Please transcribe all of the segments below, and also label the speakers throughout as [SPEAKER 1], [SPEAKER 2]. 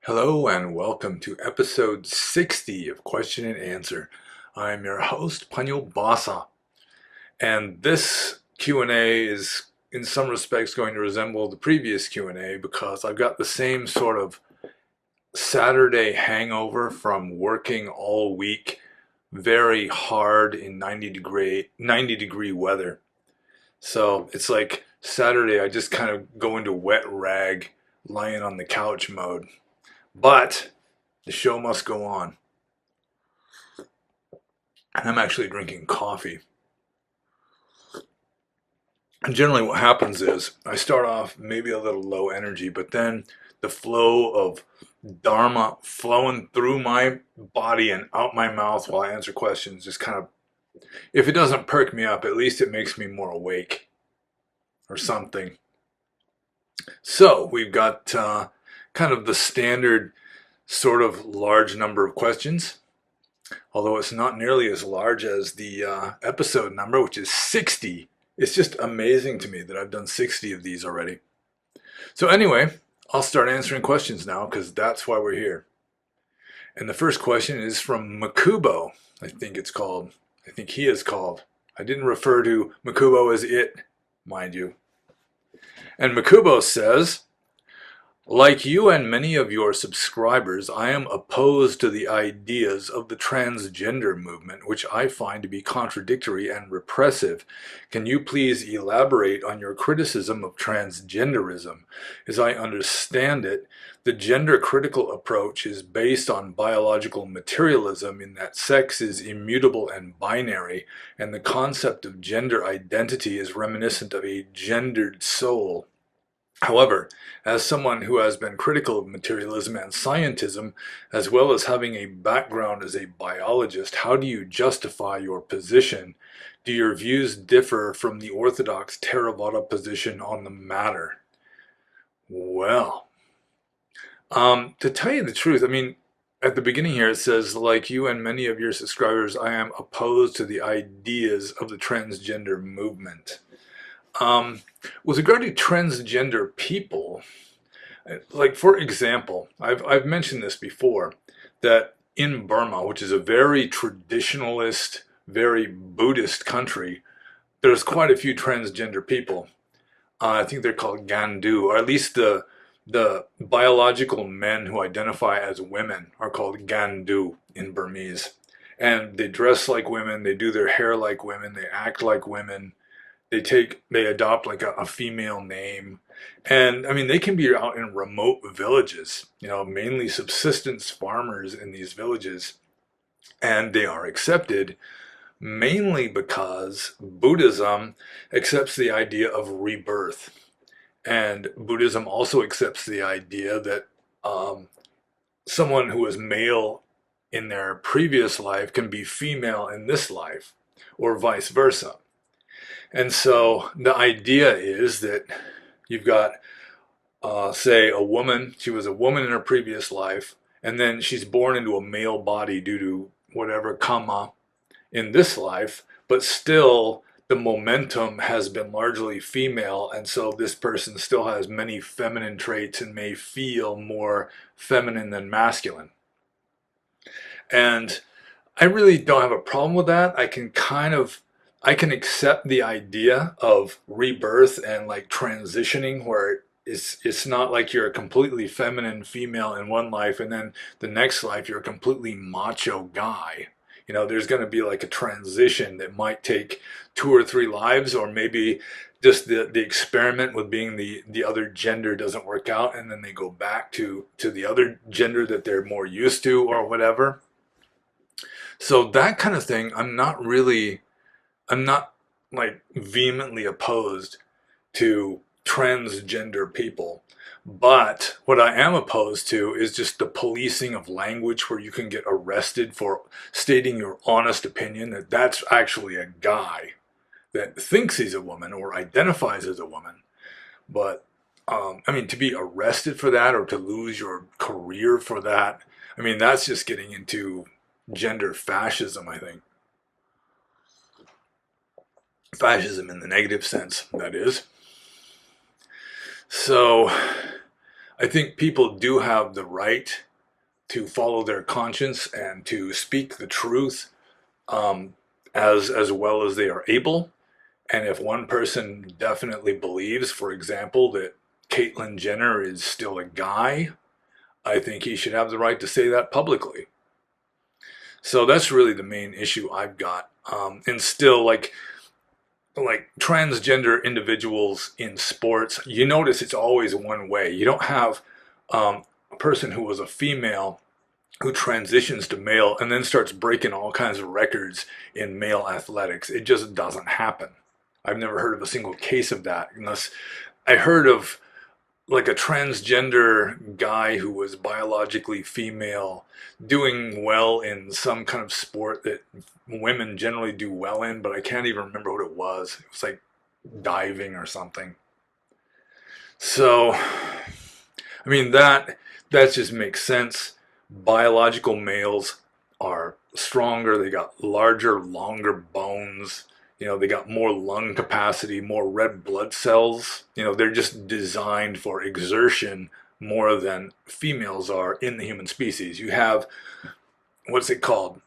[SPEAKER 1] Hello and welcome to episode 60 of Question and Answer. I'm your host, Panyo Basa, and this Q&A is in some respects going to resemble the previous Q&A because I've got the same sort of Saturday hangover from working all week very hard in 90 degree weather. So it's like Saturday I just kind of go into wet rag lying on the couch mode. But the show must go on. And I'm actually drinking coffee. And generally what happens is I start off maybe a little low energy, but then the flow of Dharma flowing through my body and out my mouth while I answer questions just kind of, if it doesn't perk me up, at least it makes me more awake or something. So we've got kind of the standard sort of large number of questions, although it's not nearly as large as the episode number, which is 60. It's just amazing to me that I've done 60 of these already. So anyway, I'll start answering questions now because that's why we're here. And the first question is from Makubo, I think it's called. I think he is called. I didn't refer to Makubo as it, mind you. And Makubo says, like you and many of your subscribers, I am opposed to the ideas of the transgender movement, which I find to be contradictory and repressive. Can you please elaborate on your criticism of transgenderism? As I understand it, the gender-critical approach is based on biological materialism in that sex is immutable and binary, and the concept of gender identity is reminiscent of a gendered soul. However, as someone who has been critical of materialism and scientism, as well as having a background as a biologist, how do you justify your position? Do your views differ from the orthodox Theravada position on the matter? Well, to tell you the truth, I mean, at the beginning here it says, like you and many of your subscribers, I am opposed to the ideas of the transgender movement. With regard to transgender people, like for example, I've mentioned this before, that in Burma, which is a very traditionalist, very Buddhist country, there's quite a few transgender people. I think they're called Gandu, or at least the biological men who identify as women are called Gandu in Burmese. And they dress like women, they do their hair like women, they act like women. They adopt like a female name. And I mean, they can be out in remote villages, mainly subsistence farmers in these villages. And they are accepted mainly because Buddhism accepts the idea of rebirth. And Buddhism also accepts the idea that someone who was male in their previous life can be female in this life, or vice versa. And so the idea is that you've got, say, a woman, she was a woman in her previous life, and then she's born into a male body due to whatever karma in this life, but still the momentum has been largely female, and so this person still has many feminine traits and may feel more feminine than masculine. And I really don't have a problem with that. I can accept the idea of rebirth and like transitioning where it's not like you're a completely feminine female in one life and then the next life you're a completely macho guy. There's going to be like a transition that might take 2 or 3 lives, or maybe just the experiment with being the other gender doesn't work out and then they go back to the other gender that they're more used to or whatever. So that kind of thing, I'm not like vehemently opposed to transgender people. But what I am opposed to is just the policing of language where you can get arrested for stating your honest opinion that that's actually a guy that thinks he's a woman or identifies as a woman. But I mean, to be arrested for that or to lose your career for that, I mean, that's just getting into gender fascism, I think. Fascism in the negative sense, that is. So, I think people do have the right to follow their conscience and to speak the truth, um, as well as they are able. And if one person definitely believes, for example, that Caitlyn Jenner is still a guy, I think he should have the right to say that publicly. So that's really the main issue I've got. And still, like transgender individuals in sports, you notice it's always one way. You don't have a person who was a female who transitions to male and then starts breaking all kinds of records in male athletics. It just doesn't happen. I've never heard of a single case of that, unless I heard of like a transgender guy who was biologically female doing well in some kind of sport that women generally do well in, but I can't even remember what it was. It was like diving or something. So, I mean that just makes sense. Biological males are stronger, they got larger, longer bones. They got more lung capacity, more red blood cells. They're just designed for exertion more than females are in the human species. You have, what's it called?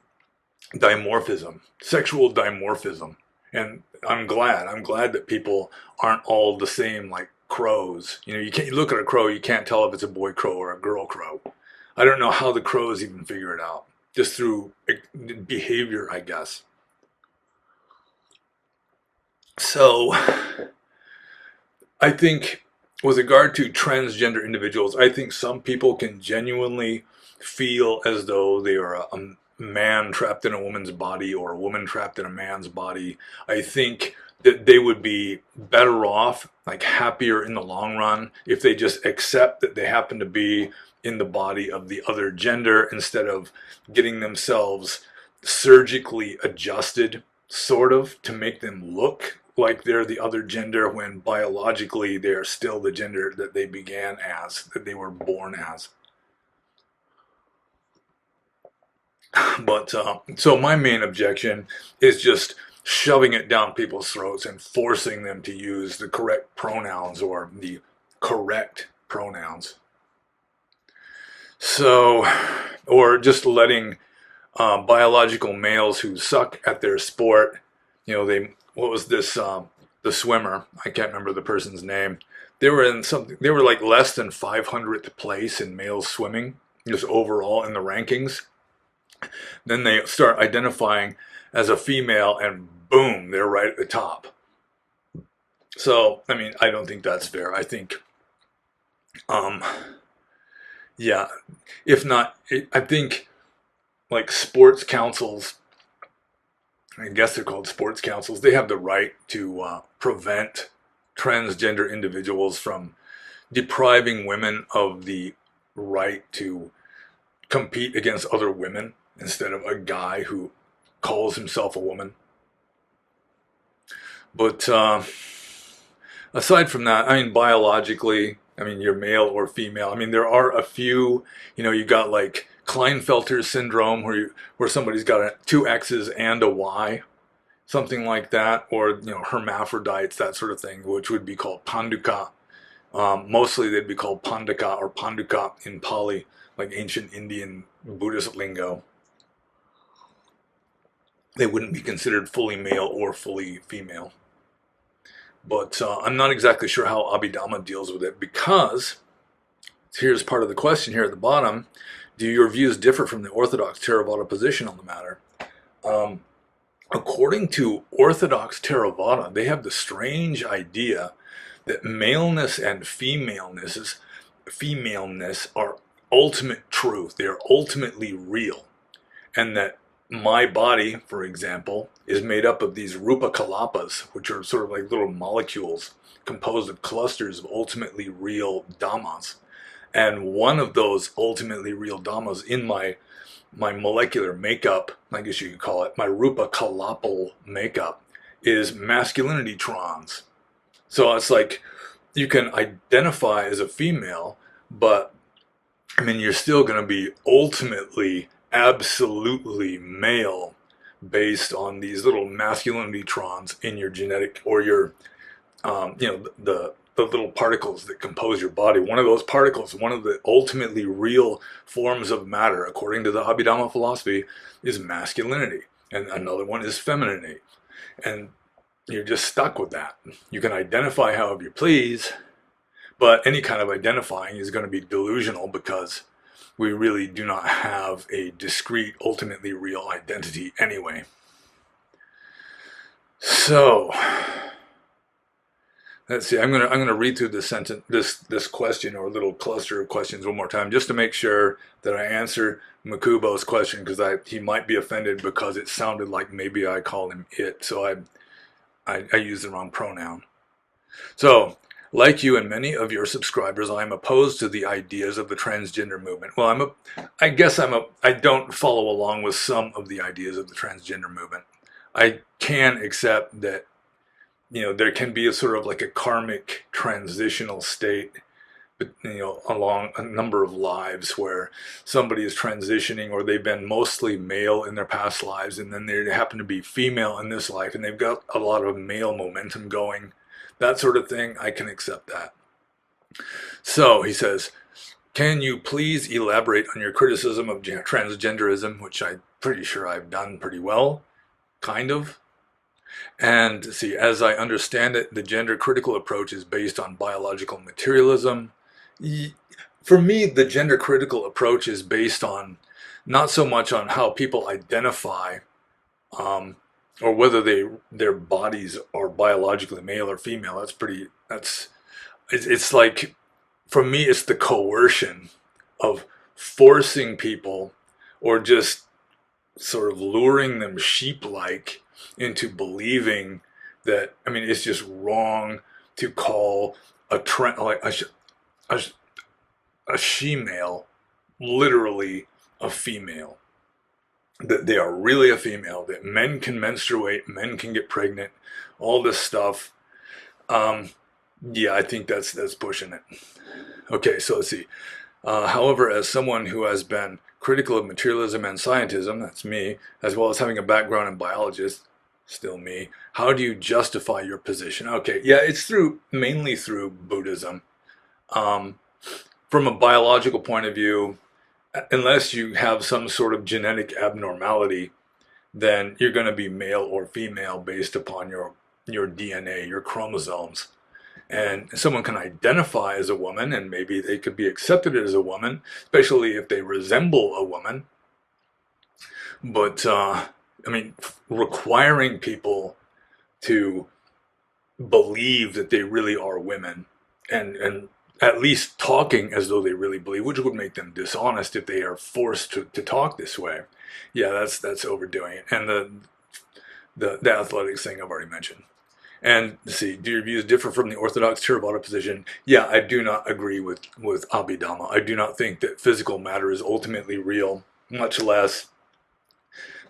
[SPEAKER 1] Dimorphism, sexual dimorphism. And I'm glad that people aren't all the same like crows. You look at a crow, you can't tell if it's a boy crow or a girl crow. I don't know how the crows even figure it out, just through behavior, I guess. So I think with regard to transgender individuals, I think some people can genuinely feel as though they are a man trapped in a woman's body or a woman trapped in a man's body. I think that they would be better off, like happier in the long run, if they just accept that they happen to be in the body of the other gender instead of getting themselves surgically adjusted, sort of, to make them look like they're the other gender when biologically they are still the gender that they began as, that they were born as. But so my main objection is just shoving it down people's throats and forcing them to use the correct pronouns or the correct pronouns. So, or just letting biological males who suck at their sport, what was this, the swimmer, I can't remember the person's name. They were like less than 500th place in male swimming, just overall in the rankings. Then they start identifying as a female and boom, they're right at the top. So, I mean, I don't think that's fair. I think, um, yeah, if not, I think like sports councils, I guess they're called sports councils, they have the right to prevent transgender individuals from depriving women of the right to compete against other women instead of a guy who calls himself a woman. But aside from that, I mean, biologically, I mean, you're male or female. I mean, there are a few, you got like Klinefelter syndrome where somebody's got two X's and a Y, something like that, or, hermaphrodites, that sort of thing, which would be called Panduka. Mostly they'd be called Pandaka or Panduka in Pali, like ancient Indian Buddhist lingo. They wouldn't be considered fully male or fully female. But I'm not exactly sure how Abhidhamma deals with it, because here's part of the question here at the bottom. Do your views differ from the Orthodox Theravada position on the matter? Um, According to Orthodox Theravada, they have the strange idea that maleness and femaleness are ultimate truth. They are ultimately real. And that my body, for example, is made up of these rupa kalapas, which are sort of like little molecules composed of clusters of ultimately real dhammas. And one of those ultimately real dhammas in my molecular makeup, I guess you could call it, my rupa kalapal makeup, is masculinity trons. So it's like you can identify as a female, but I mean, you're still going to be ultimately, absolutely male based on these little masculinity trons in your genetic or your, the the little particles that compose your body. One of those particles, one of the ultimately real forms of matter, according to the Abhidhamma philosophy, is masculinity. And another one is femininity. And you're just stuck with that. You can identify however you please, but any kind of identifying is going to be delusional because we really do not have a discrete, ultimately real identity anyway. So, let's see. I'm gonna read through this sentence, this question or little cluster of questions one more time, just to make sure that I answer Makubo's question, because he might be offended because it sounded like maybe I called him it, so I used the wrong pronoun. So, like you and many of your subscribers, I am opposed to the ideas of the transgender movement. Well, I don't follow along with some of the ideas of the transgender movement. I can accept that, there can be a sort of like a karmic transitional state, along a number of lives where somebody is transitioning, or they've been mostly male in their past lives, and then they happen to be female in this life, and they've got a lot of male momentum going. That sort of thing, I can accept that. So he says, can you please elaborate on your criticism of transgenderism, which I'm pretty sure I've done pretty well, kind of. And see, as I understand it, the gender critical approach is based on biological materialism. For me, the gender critical approach is based on not so much on how people identify, or whether their bodies are biologically male or female. It's like, for me, it's the coercion of forcing people, or just sort of luring them sheep-like into believing that, it's just wrong to call like a she-male literally a female. That they are really a female, that men can menstruate, men can get pregnant, all this stuff. Yeah, I think that's pushing it. Okay, so let's see. However, as someone who has been critical of materialism and scientism, that's me, as well as having a background in biologist, still me, how do you justify your position? Okay, yeah, it's mainly through Buddhism. From a biological point of view, unless you have some sort of genetic abnormality, then you're going to be male or female based upon your DNA, your chromosomes. And someone can identify as a woman, and maybe they could be accepted as a woman, especially if they resemble a woman. But, requiring people to believe that they really are women, and at least talking as though they really believe, which would make them dishonest if they are forced to talk this way. Yeah, that's overdoing it. And the athletics thing I've already mentioned. And see, do your views differ from the Orthodox Theravada position? Yeah, I do not agree with Abhidhamma. I do not think that physical matter is ultimately real, much less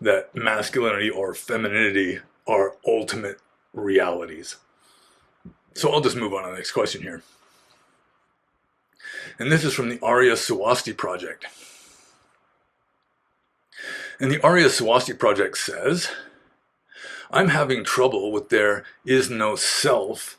[SPEAKER 1] that masculinity or femininity are ultimate realities. So I'll just move on to the next question here. And this is from the Arya Swasti Project. And the Arya Swasti Project says, I'm having trouble with there is no self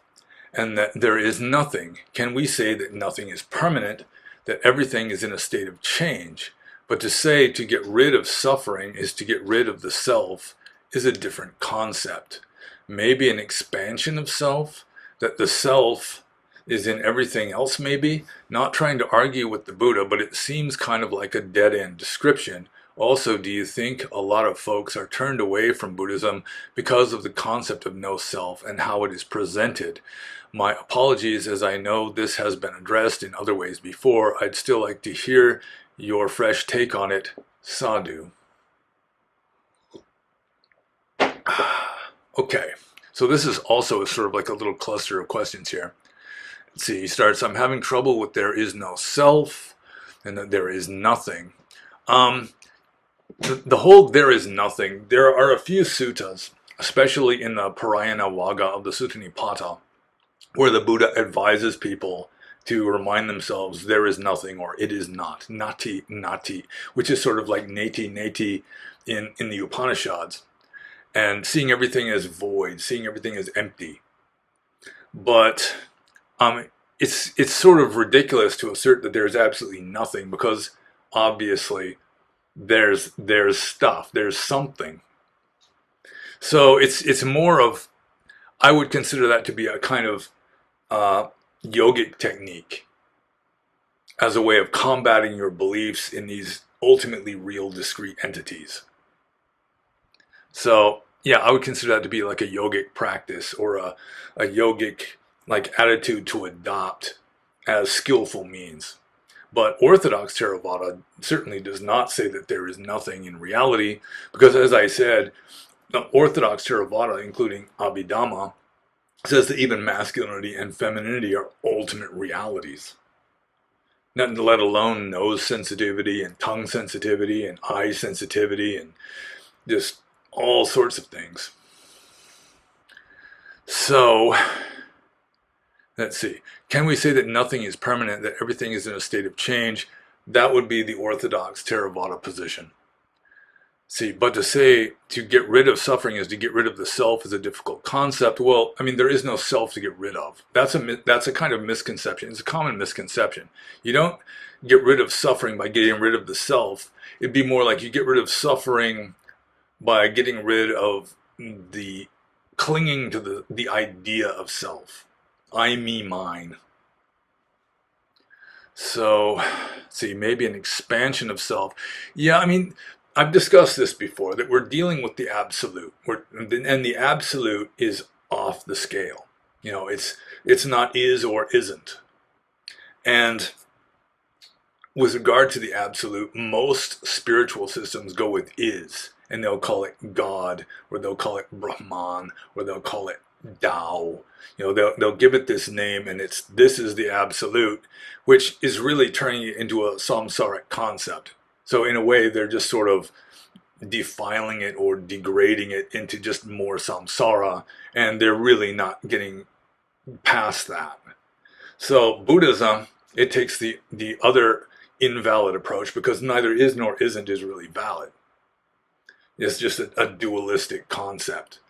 [SPEAKER 1] and that there is nothing. Can we say that nothing is permanent, that everything is in a state of change? But to say to get rid of suffering is to get rid of the self is a different concept. Maybe an expansion of self, that the self is in everything else maybe. Not trying to argue with the Buddha, but it seems kind of like a dead-end description. Also, do you think a lot of folks are turned away from Buddhism because of the concept of no self and how it is presented? My apologies, as I know this has been addressed in other ways before. I'd still like to hear your fresh take on it. Sadhu. Okay, so this is also sort of like a little cluster of questions here. Let's see, he starts, I'm having trouble with there is no self and that there is nothing. The whole there is nothing, there are a few suttas, especially in the Parayana Vaga of the Sutta Nipata, where the Buddha advises people to remind themselves there is nothing, or it is not, nati, nati, which is sort of like neti, neti in the Upanishads, and seeing everything as void, seeing everything as empty. But Um, it's sort of ridiculous to assert that there's absolutely nothing, because obviously there's stuff, there's something. So it's more of, I would consider that to be a kind of uh, yogic technique as a way of combating your beliefs in these ultimately real discrete entities. So yeah, I would consider that to be like a yogic practice, or a yogic like attitude to adopt as skillful means. But Orthodox Theravada certainly does not say that there is nothing in reality, because as I said, the Orthodox Theravada, including Abhidhamma, says that even masculinity and femininity are ultimate realities. Not let alone nose sensitivity and tongue sensitivity and eye sensitivity and just all sorts of things. So, let's see. Can we say that nothing is permanent, that everything is in a state of change? That would be the Orthodox Theravada position. See, but to say to get rid of suffering is to get rid of the self is a difficult concept. Well, I mean, there is no self to get rid of. That's a kind of misconception. It's a common misconception. You don't get rid of suffering by getting rid of the self. It'd be more like you get rid of suffering by getting rid of the clinging to the idea of self. I, me, mine. So, see, maybe an expansion of self. Yeah, I mean, I've discussed this before, that we're dealing with the absolute, and the absolute is off the scale. You know, it's not is or isn't. And with regard to the absolute, most spiritual systems go with is, and they'll call it God, or they'll call it Brahman, or they'll call it Tao. You know, they'll give it this name, and this is the absolute, which is really turning it into a samsaric concept. So in a way, they're just sort of defiling it or degrading it into just more samsara, and they're really not getting past that. So Buddhism, it takes the other invalid approach, because neither is nor isn't is really valid. It's just a dualistic concept.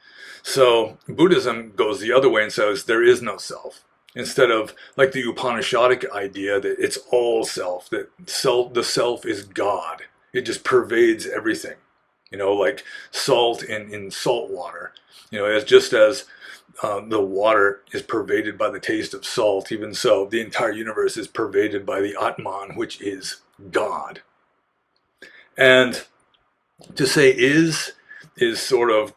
[SPEAKER 1] So Buddhism goes the other way and says there is no self. Instead of like the Upanishadic idea that it's all self, that the self is God. It just pervades everything. You know, like salt in salt water. You know, as just as the water is pervaded by the taste of salt, even so, the entire universe is pervaded by the Atman, which is God. And to say is sort of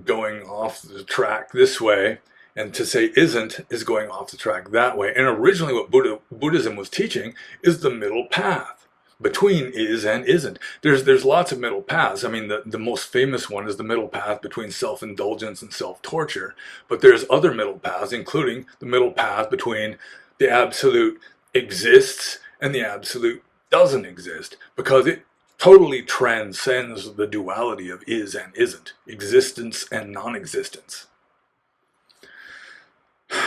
[SPEAKER 1] going off the track this way, and to say isn't is going off the track that way. And originally what Buddhism was teaching is the middle path between is and isn't. There's lots of middle paths. I mean, the most famous one is the middle path between self-indulgence and self-torture. But there's other middle paths, including the middle path between the absolute exists and the absolute doesn't exist, because it totally transcends the duality of is and isn't, existence and non-existence.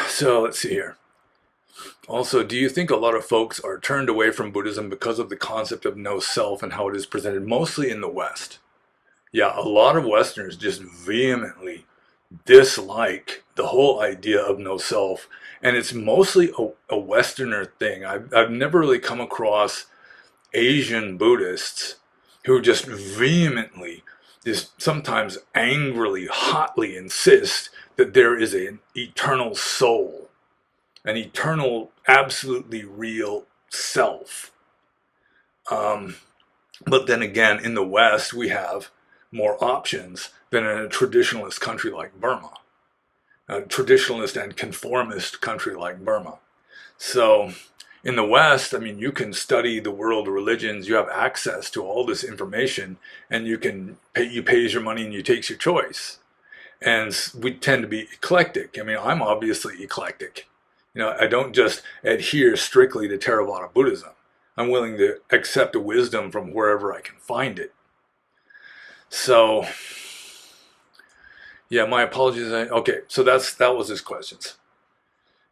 [SPEAKER 1] So let's see here. Also, do you think a lot of folks are turned away from Buddhism because of the concept of no self and how it is presented mostly in the West? Yeah, a lot of Westerners just vehemently dislike the whole idea of no self, and it's mostly a Westerner thing. I've never really come across Asian Buddhists who just vehemently, just sometimes angrily, hotly insist that there is an eternal soul, an eternal, absolutely real self. But then again, in the West, we have more options than in a traditionalist country like Burma, a traditionalist and conformist country like Burma. So in the West, I mean, you can study the world religions, you have access to all this information, and you pays your money and you take your choice. And we tend to be eclectic. I mean, I'm obviously eclectic. You know, I don't just adhere strictly to Theravada Buddhism. I'm willing to accept wisdom from wherever I can find it. So, yeah, my apologies. Okay, so that was his questions.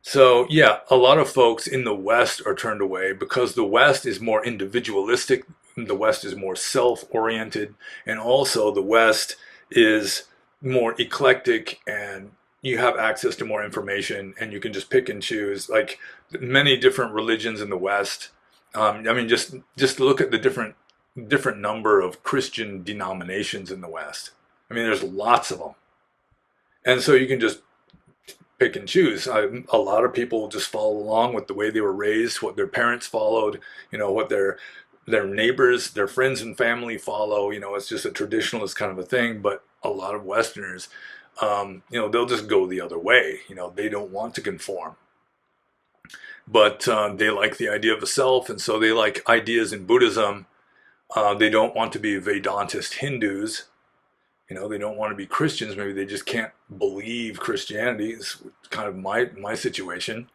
[SPEAKER 1] So yeah, a lot of folks in the West are turned away because the West is more individualistic, the West is more self-oriented, and also the West is more eclectic and, you have access to more information and you can just pick and choose, like many different religions in the West. I mean, just look at the different number of Christian denominations in the West. I mean, there's lots of them. And so you can just pick and choose. A lot of people just follow along with the way they were raised, what their parents followed, what their neighbors, their friends and family follow. It's just a traditionalist kind of a thing. But a lot of Westerners, they'll just go the other way. They don't want to conform. But they like the idea of a self, and so they like ideas in Buddhism. They don't want to be Vedantist Hindus. They don't want to be Christians. Maybe they just can't believe Christianity. It's kind of my situation.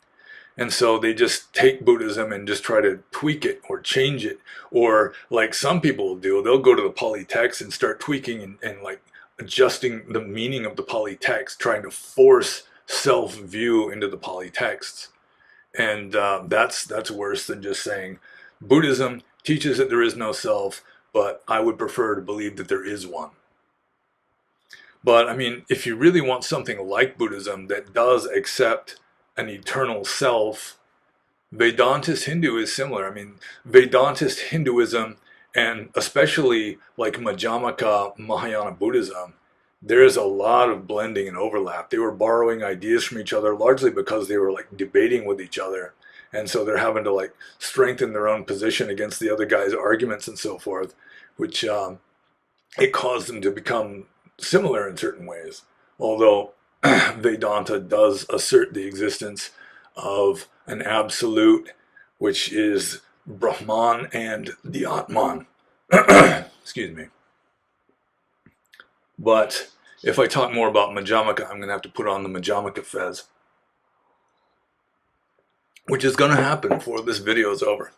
[SPEAKER 1] And so they just take Buddhism and just try to tweak it or change it. Or like some people will do, they'll go to the Pali text and start tweaking and like adjusting the meaning of the Pali text, trying to force self-view into the Pali texts. And that's worse than just saying Buddhism teaches that there is no self, but I would prefer to believe that there is one. But I mean, if you really want something like Buddhism that does accept an eternal self, Vedantist Hindu is similar. I mean, Vedantist Hinduism, and especially like Madhyamaka Mahayana Buddhism, there's a lot of blending and overlap. They were borrowing ideas from each other largely because they were like debating with each other. And so they're having to like strengthen their own position against the other guy's arguments and so forth, which it caused them to become similar in certain ways. Although Vedanta does assert the existence of an absolute, which is Brahman and the Atman. Excuse me. But if I talk more about Madhyamaka, I'm going to have to put on the Madhyamaka fez, which is going to happen before this video is over.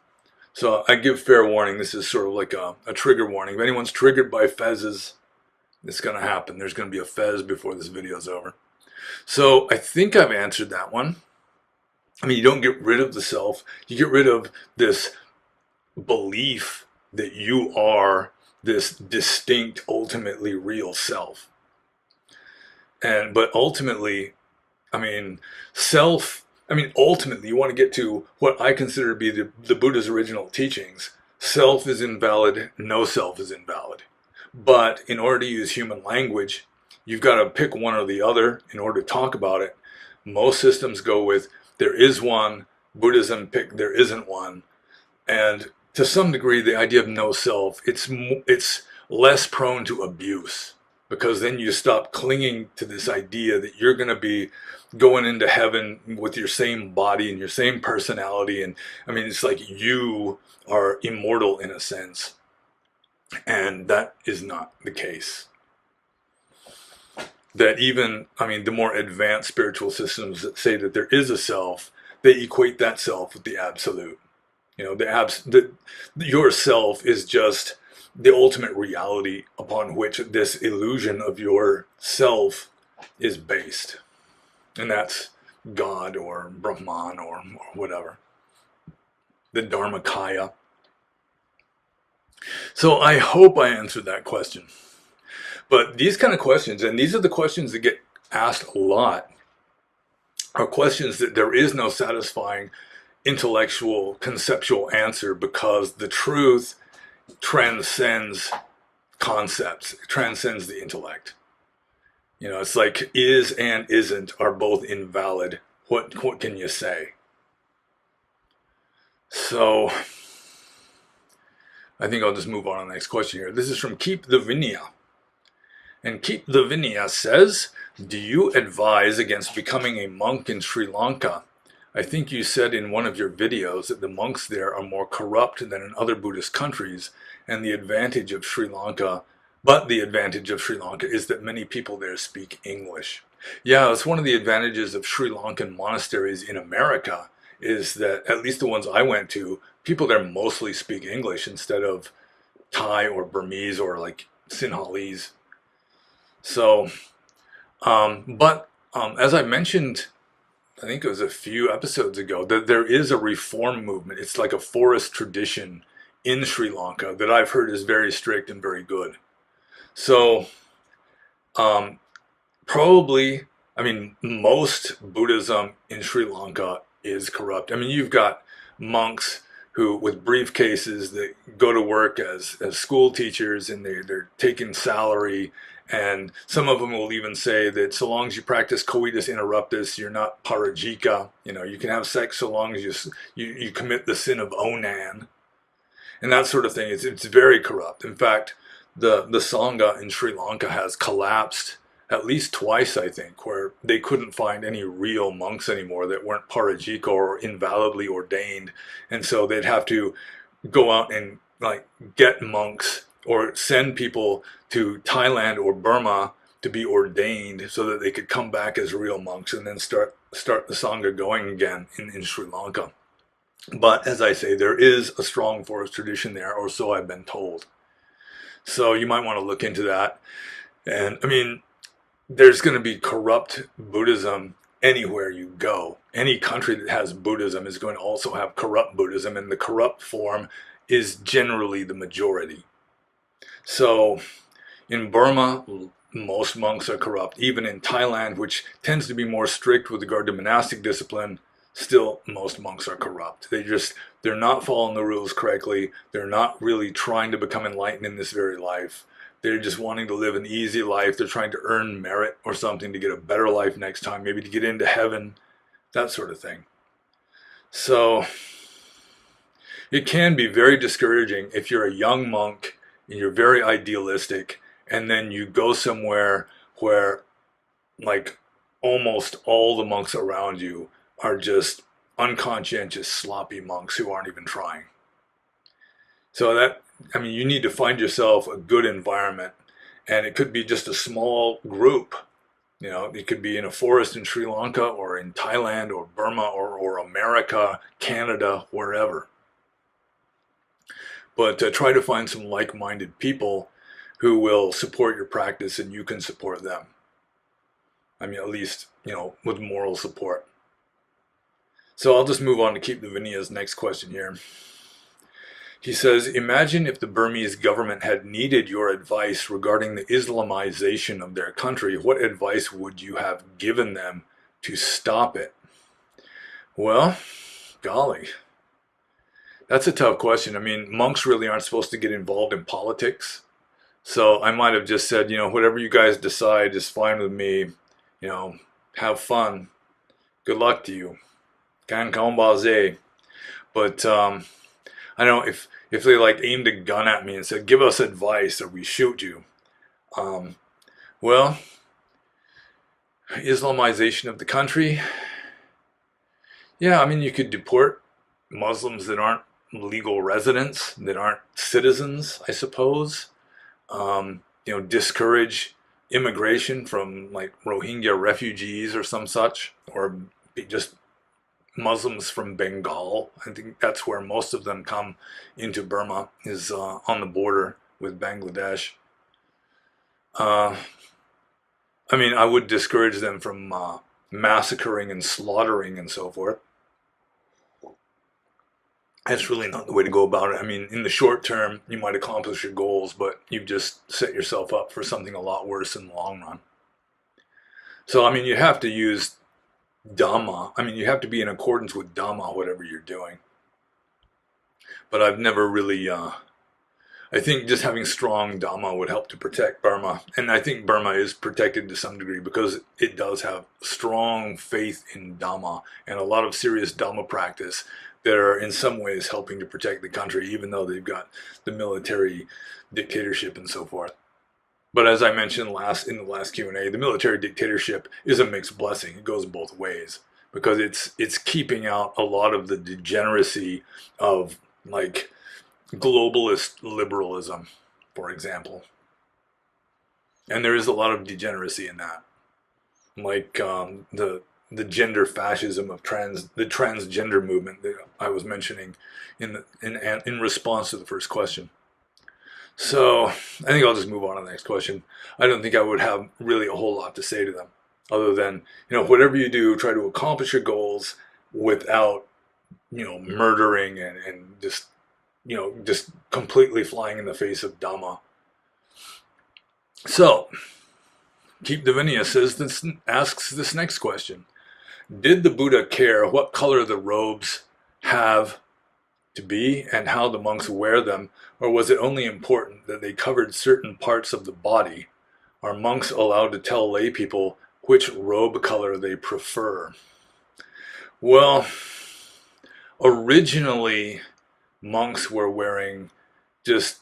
[SPEAKER 1] So I give fair warning. This is sort of like a trigger warning. If anyone's triggered by fezes, it's going to happen. There's going to be a fez before this video is over. So I think I've answered that one. I mean, you don't get rid of the self. You get rid of this belief that you are this distinct, ultimately real self. But ultimately, I mean, ultimately, you want to get to what I consider to be the Buddha's original teachings. Self is invalid, no self is invalid. But in order to use human language, you've got to pick one or the other in order to talk about it. Most systems go with there is one, Buddhism pick there isn't one. And to some degree, the idea of no self, it's less prone to abuse, because then you stop clinging to this idea that you're going to be going into heaven with your same body and your same personality. And I mean, it's like you are immortal in a sense. And that is not the case. That even, I mean, the more advanced spiritual systems that say that there is a self, they equate that self with the absolute. Your self is just the ultimate reality upon which this illusion of your self is based. And that's God or Brahman or whatever. The Dharmakaya. So I hope I answered that question. But these kind of questions, and these are the questions that get asked a lot, are questions that there is no satisfying intellectual, conceptual answer, because the truth transcends concepts, it transcends the intellect. It's like is and isn't are both invalid. What can you say? So I think I'll just move on to the next question here. This is from Keep the Vinaya. And Keep the Vinaya says, do you advise against becoming a monk in Sri Lanka? I think you said in one of your videos that the monks there are more corrupt than in other Buddhist countries, and the advantage of Sri Lanka is that many people there speak English. Yeah, it's one of the advantages of Sri Lankan monasteries in America, is that, at least the ones I went to, people there mostly speak English instead of Thai or Burmese or like Sinhalese. So, as I mentioned, I think it was a few episodes ago, that there is a reform movement. It's like a forest tradition in Sri Lanka that I've heard is very strict and very good. So, probably, I mean, most Buddhism in Sri Lanka is corrupt. I mean, you've got monks who, with briefcases, that go to work as school teachers, and they're taking salary. And some of them will even say that so long as you practice coitus interruptus, you're not parajika. You know, you can have sex so long as you commit the sin of onan and that sort of thing. It's very corrupt. In fact, the Sangha in Sri Lanka has collapsed at least twice, I think, where they couldn't find any real monks anymore that weren't parajika or invalidly ordained, and so they'd have to go out and like get monks or send people to Thailand or Burma to be ordained so that they could come back as real monks and then start the Sangha going again in Sri Lanka. But as I say, there is a strong forest tradition there, or so I've been told. So you might want to look into that. And I mean, there's going to be corrupt Buddhism anywhere you go. Any country that has Buddhism is going to also have corrupt Buddhism, and the corrupt form is generally the majority. So in Burma, most monks are corrupt. Even in Thailand, which tends to be more strict with regard to monastic discipline, still most monks are corrupt. They're not following the rules correctly. They're not really trying to become enlightened in this very life. They're just wanting to live an easy life. They're trying to earn merit or something to get a better life next time, maybe to get into heaven, that sort of thing. So it can be very discouraging if you're a young monk and you're very idealistic, and then you go somewhere where like almost all the monks around you are just unconscientious, sloppy monks who aren't even trying. So that, I mean, you need to find yourself a good environment, and it could be just a small group. You know, it could be in a forest in Sri Lanka or in Thailand or Burma or America, Canada, wherever. But try to find some like-minded people who will support your practice and you can support them. I mean, at least, you know, with moral support. So I'll just move on to keep the Vinay's next question here. He says, imagine if the Burmese government had needed your advice regarding the Islamization of their country. What advice would you have given them to stop it? Well, golly, that's a tough question. I mean, monks really aren't supposed to get involved in politics. So I might have just said, you know, whatever you guys decide is fine with me. You know, have fun. Good luck to you. Can baze. But I don't know if they like aimed a gun at me and said, "Give us advice or we shoot you." Well, Islamization of the country. Yeah, I mean, you could deport Muslims that aren't legal residents, that aren't citizens, I suppose. You know, discourage immigration from like Rohingya refugees or some such, or just Muslims from Bengal. I think that's where most of them come into Burma, is on the border with Bangladesh. Uh, I mean, I would discourage them from massacring and slaughtering and so forth. That's really not the way to go about it. I mean, in the short term, you might accomplish your goals, but you've just set yourself up for something a lot worse in the long run. So, I mean, you have to use Dhamma. I mean, you have to be in accordance with Dhamma, whatever you're doing. But I've never really, I think just having strong Dhamma would help to protect Burma. And I think Burma is protected to some degree because it does have strong faith in Dhamma and a lot of serious Dhamma practice that are in some ways helping to protect the country, even though they've got the military dictatorship and so forth. But as I mentioned in the last Q&A, the military dictatorship is a mixed blessing. It goes both ways because it's keeping out a lot of the degeneracy of like globalist liberalism, for example. And there is a lot of degeneracy in that, like the gender fascism of the transgender movement that I was mentioning in response to the first question. So I think I'll just move on to the next question. I don't think I would have really a whole lot to say to them, other than, you know, whatever you do, try to accomplish your goals without, you know, murdering and just, you know, just completely flying in the face of Dhamma. So Keep Divinia asks this next question. Did the Buddha care what color the robes have to be and how the monks wear them, or was it only important that they covered certain parts of the body? Are monks allowed to tell lay people which robe color they prefer? Well, originally monks were wearing just,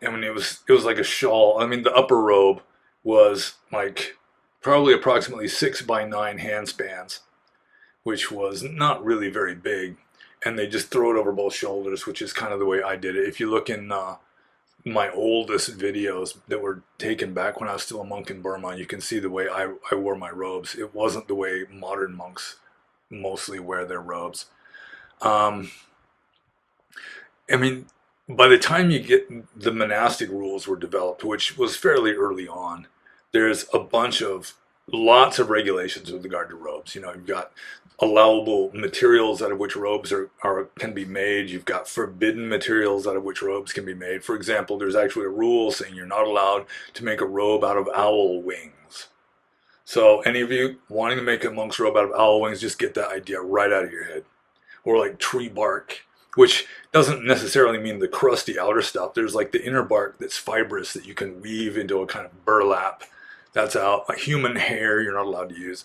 [SPEAKER 1] I mean, it was like a shawl. I mean, the upper robe was like probably approximately 6 by 9 handspans, which was not really very big, and they just throw it over both shoulders, which is kind of the way I did it. If you look in my oldest videos that were taken back when I was still a monk in Burma, you can see the way I wore my robes. It wasn't the way modern monks mostly wear their robes. Um, I mean, by the time you get the monastic rules were developed, which was fairly early on, there's a bunch of lots of regulations with regard to robes. You know, you've got allowable materials out of which robes can be made. You've got forbidden materials out of which robes can be made. For example, there's actually a rule saying you're not allowed to make a robe out of owl wings. So any of you wanting to make a monk's robe out of owl wings, just get that idea right out of your head. Or like tree bark, which doesn't necessarily mean the crusty outer stuff. There's like the inner bark that's fibrous that you can weave into a kind of burlap. That's out. Like human hair, you're not allowed to use.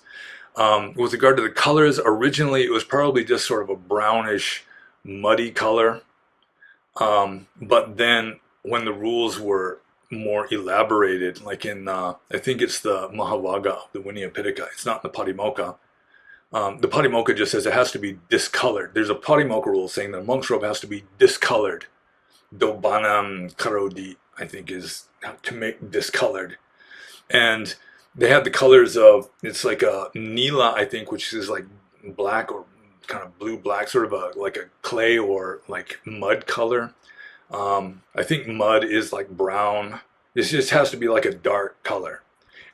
[SPEAKER 1] With regard to the colors, originally it was probably just sort of a brownish, muddy color. But then when the rules were more elaborated, like in, I think it's the Mahavaga, the Vinaya Pitaka, it's not in the Patimokkha. The Patimokkha just says it has to be discolored. There's a Patimokkha rule saying that a monk's robe has to be discolored. Dobanam karodi, I think, is to make discolored. And they had the colors of, it's like a nila, I think, which is like black or kind of blue black, sort of like a clay or like mud color. I think mud is like brown. It just has to be like a dark color.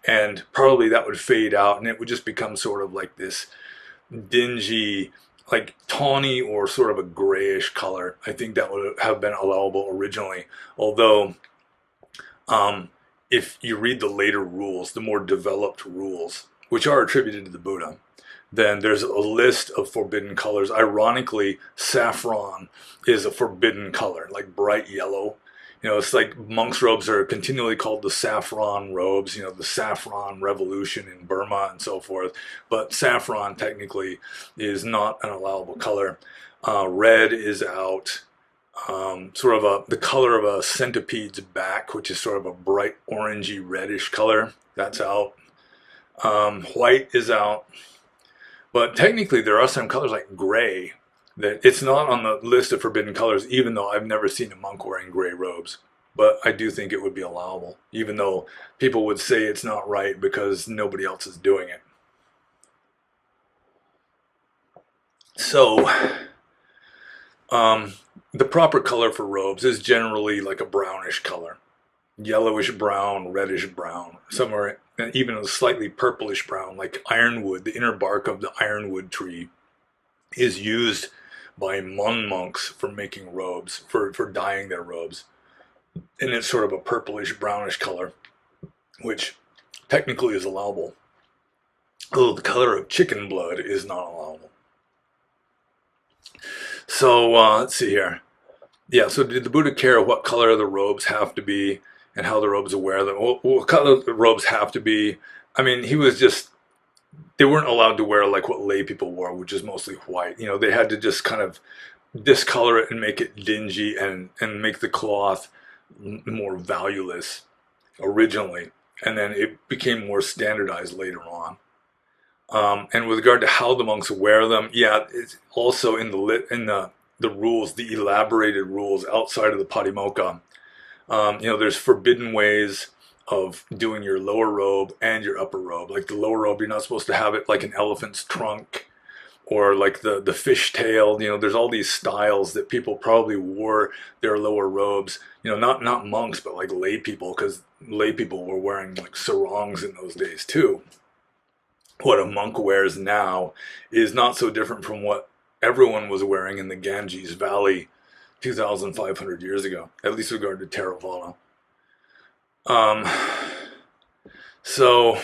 [SPEAKER 1] And probably that would fade out and it would just become sort of like this dingy, like tawny or sort of a grayish color. I think that would have been allowable originally. Although, if you read the later rules, the more developed rules, which are attributed to the Buddha, then there's a list of forbidden colors. Ironically, saffron is a forbidden color, like bright yellow. You know, it's like monks' robes are continually called the saffron robes, you know, the saffron revolution in Burma and so forth. But saffron technically is not an allowable color. Red is out. Sort of the color of a centipede's back, which is sort of a bright orangey reddish color. That's out. White is out. But technically there are some colors like gray that it's not on the list of forbidden colors, even though I've never seen a monk wearing gray robes. But I do think it would be allowable, even though people would say it's not right because nobody else is doing it. So, the proper color for robes is generally like a brownish color. Yellowish brown, reddish brown, somewhere even a slightly purplish brown, like ironwood. The inner bark of the ironwood tree is used by Mon monks for making robes, for dyeing their robes. And it's sort of a purplish brownish color, which technically is allowable. Although the color of chicken blood is not allowable. So let's see here. Yeah, so did the Buddha care what color the robes have to be and how the robes wear them? What color the robes have to be? I mean, he was just, they weren't allowed to wear like what lay people wore, which is mostly white. You know, they had to just kind of discolor it and make it dingy and make the cloth more valueless originally. And then it became more standardized later on. And with regard to how the monks wear them, yeah, it's also in the rules, the elaborated rules outside of the Patimokkha. You know, there's forbidden ways of doing your lower robe and your upper robe. Like the lower robe, you're not supposed to have it like an elephant's trunk or like the fish tail. You know, there's all these styles that people probably wore their lower robes. You know, not monks, but like lay people, because lay people were wearing like sarongs in those days too. What a monk wears now is not so different from what everyone was wearing in the Ganges Valley 2,500 years ago, at least with regard to Theravada. Um, So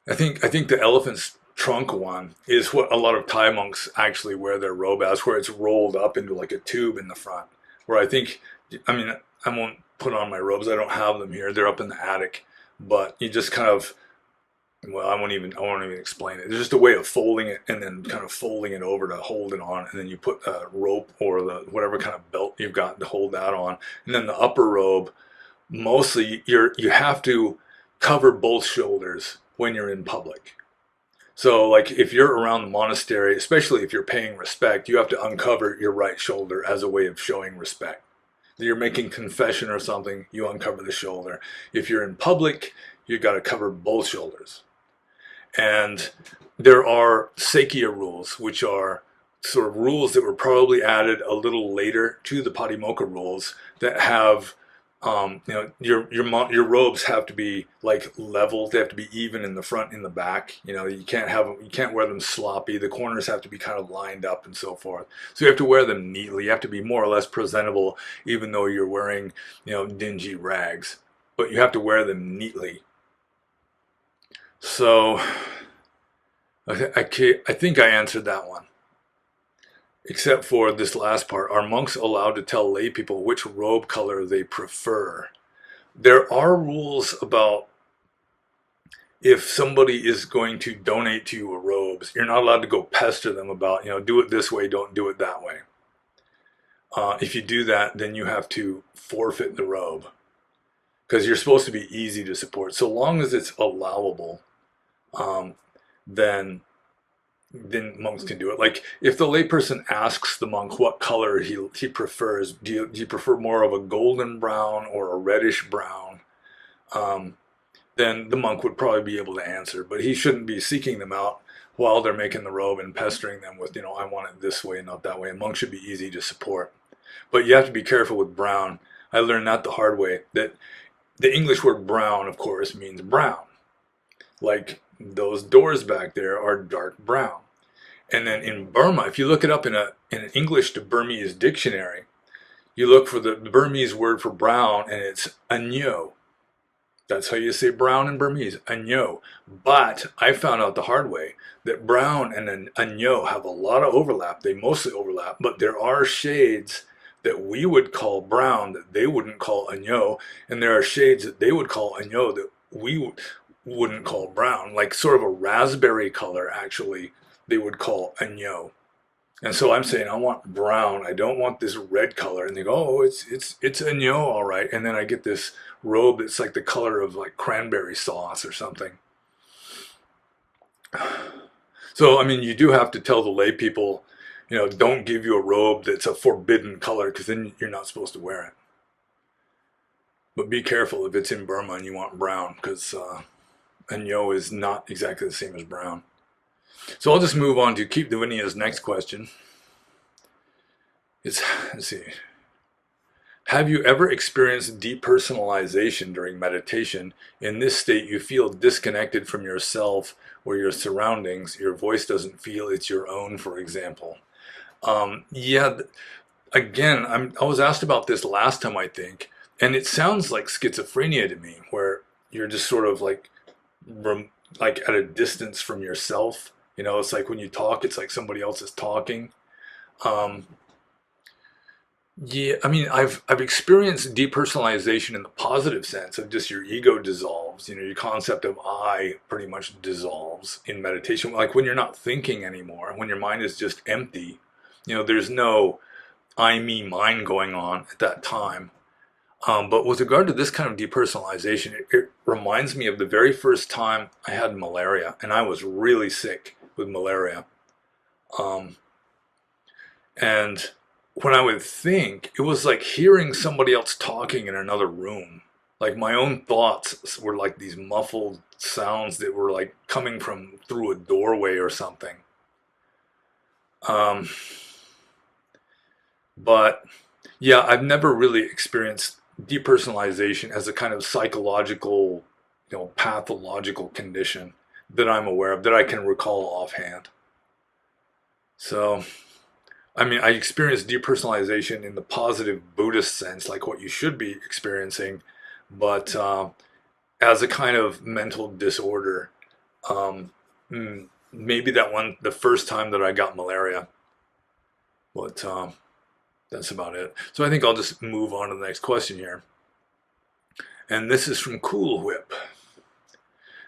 [SPEAKER 1] I think the elephant's trunk one is what a lot of Thai monks actually wear their robe as, where it's rolled up into like a tube in the front. Where I think, I mean, I won't put on my robes. I don't have them here. They're up in the attic. But you just kind of, well, I won't even explain it. There's just a way of folding it and then kind of folding it over to hold it on, and then you put a rope or the whatever kind of belt you've got to hold that on, and then the upper robe. Mostly, you have to cover both shoulders when you're in public. So, like, if you're around the monastery, especially if you're paying respect, you have to uncover your right shoulder as a way of showing respect. If you're making confession or something, you uncover the shoulder. If you're in public, you got to cover both shoulders. And there are Sakya rules, which are sort of rules that were probably added a little later to the Patimokkha rules that have, your robes have to be like level. They have to be even in the front and the back. You can't wear them sloppy. The corners have to be kind of lined up and so forth. So you have to wear them neatly. You have to be more or less presentable, even though you're wearing, dingy rags. But you have to wear them neatly. So I think I answered that one, except for this last part. Are monks allowed to tell lay people which robe color they prefer? There are rules about if somebody is going to donate to you a robes, you're not allowed to go pester them about, do it this way, don't do it that way. If you do that, then you have to forfeit the robe because you're supposed to be easy to support. So long as it's allowable, um, then monks can do it. Like if the layperson asks the monk what color he prefers, do you prefer more of a golden brown or a reddish brown? Um, then the monk would probably be able to answer, but he shouldn't be seeking them out while they're making the robe and pestering them with, I want it this way, not that way. A monk should be easy to support. But you have to be careful with brown. I learned that the hard way, that the English word brown, of course, means brown. Like those doors back there are dark brown. And then in Burma, if you look it up in an English to Burmese dictionary, you look for the Burmese word for brown, and it's anyo. That's how you say brown in Burmese, anyo. But I found out the hard way that brown and an anyo have a lot of overlap. They mostly overlap, but there are shades that we would call brown that they wouldn't call anyo, and there are shades that they would call anyo that we wouldn't call brown, like sort of a raspberry color, actually, they would call anyo. And so I'm saying I want brown. I don't want this red color. And they go, oh, it's anyo, all right. And then I get this robe that's like the color of like cranberry sauce or something. So I mean, you do have to tell the lay people, don't give you a robe that's a forbidden color because then you're not supposed to wear it. But be careful if it's in Burma and you want brown, because anyo is not exactly the same as brown. So I'll just move on to Keep Davinia's next question. Let's see. Have you ever experienced depersonalization during meditation? In this state, you feel disconnected from yourself or your surroundings. Your voice doesn't feel it's your own, for example. Yeah, again, I was asked about this last time, I think, and it sounds like schizophrenia to me, where you're just sort of like at a distance from yourself. It's like when you talk, it's like somebody else is talking. Um, yeah, I mean, I've experienced depersonalization in the positive sense of just your ego dissolves. Your concept of I pretty much dissolves in meditation. Like when you're not thinking anymore, when your mind is just empty. There's no I, me, mine going on at that time. But with regard to this kind of depersonalization, it reminds me of the very first time I had malaria, and I was really sick with malaria. Um, and when I would think, it was like hearing somebody else talking in another room. Like my own thoughts were like these muffled sounds that were like coming from through a doorway or something. Um, but yeah, I've never really experienced depersonalization as a kind of psychological, pathological condition that I'm aware of, that I can recall offhand. So, I mean, I experienced depersonalization in the positive Buddhist sense, like what you should be experiencing, but as a kind of mental disorder. Maybe that one, the first time that I got malaria, but that's about it. So I think I'll just move on to the next question here. And this is from Cool Whip.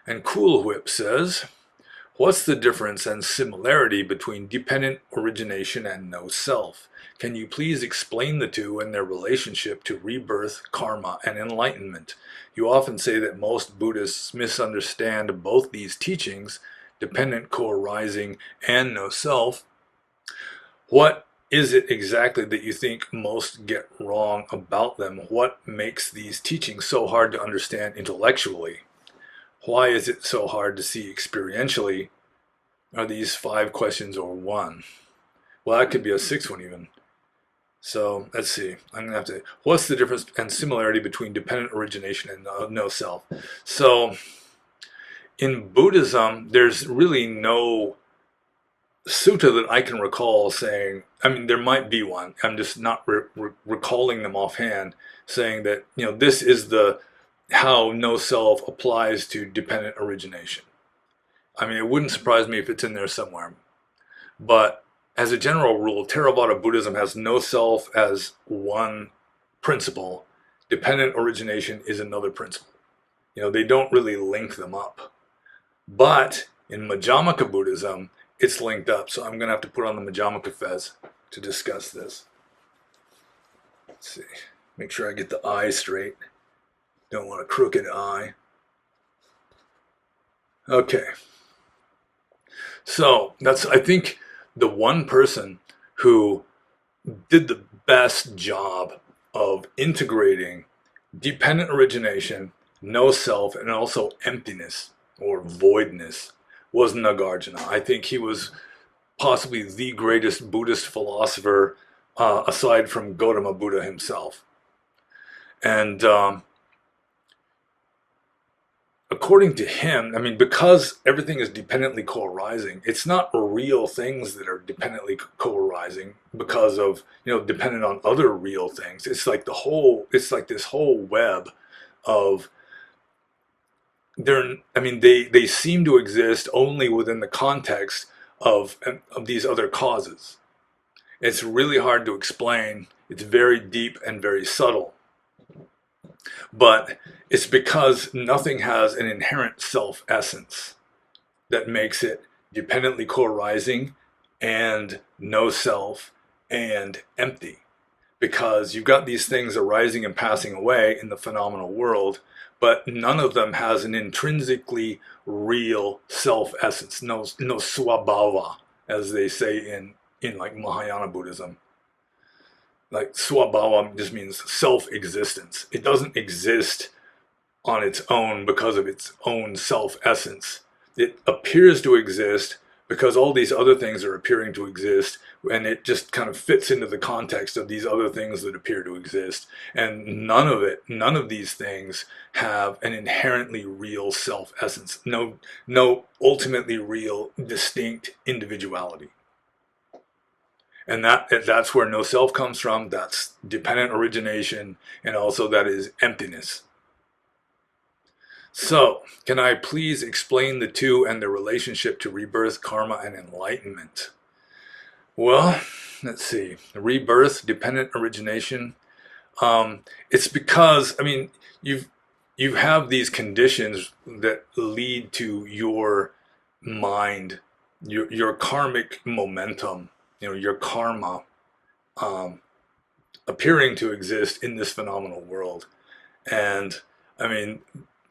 [SPEAKER 1] And Cool Whip says, what's the difference and similarity between dependent origination and no self? Can you please explain the two and their relationship to rebirth, karma, and enlightenment? You often say that most Buddhists misunderstand both these teachings, dependent co-arising and no self. What is it exactly that you think most get wrong about them? What makes these teachings so hard to understand intellectually? Why is it so hard to see experientially? Are these 5 questions or one? Well, that could be a 6th one even. So let's see. I'm gonna have to. What's the difference and similarity between dependent origination and no self? So in Buddhism, there's really no sutta that I can recall saying. I mean, there might be one. I'm just not recalling them offhand. Saying that this is the how no self applies to dependent origination. I mean, it wouldn't surprise me if it's in there somewhere. But as a general rule, Theravada Buddhism has no self as one principle. Dependent origination is another principle. They don't really link them up. But in Madhyamaka Buddhism, it's linked up. So I'm going to have to put on the Madhyamaka fez to discuss this. Let's see. Make sure I get the eye straight. Don't want a crooked eye. Okay. So that's, I think, the one person who did the best job of integrating dependent origination, no self, and also emptiness or voidness was Nagarjuna. I think he was possibly the greatest Buddhist philosopher aside from Gautama Buddha himself. And according to him, I mean, because everything is dependently co-arising, it's not real things that are dependently co-arising because of, dependent on other real things. It's like this whole web of, they seem to exist only within the context of these other causes. It's really hard to explain. It's very deep and very subtle. But it's because nothing has an inherent self-essence that makes it dependently co-arising and no self and empty. Because you've got these things arising and passing away in the phenomenal world, but none of them has an intrinsically real self-essence, no swabhava, as they say in like Mahayana Buddhism. Like swabhava just means self-existence. It doesn't exist on its own because of its own self-essence. It appears to exist because all these other things are appearing to exist, and it just kind of fits into the context of these other things that appear to exist. And none of these things have an inherently real self-essence. No ultimately real distinct individuality. And that's where no self comes from. That's dependent origination, and also that is emptiness. So, can I please explain the two and their relationship to rebirth, karma, and enlightenment? Well, let's see. Rebirth, dependent origination. It's because, you have these conditions that lead to your mind, your karmic momentum, your karma appearing to exist in this phenomenal world. And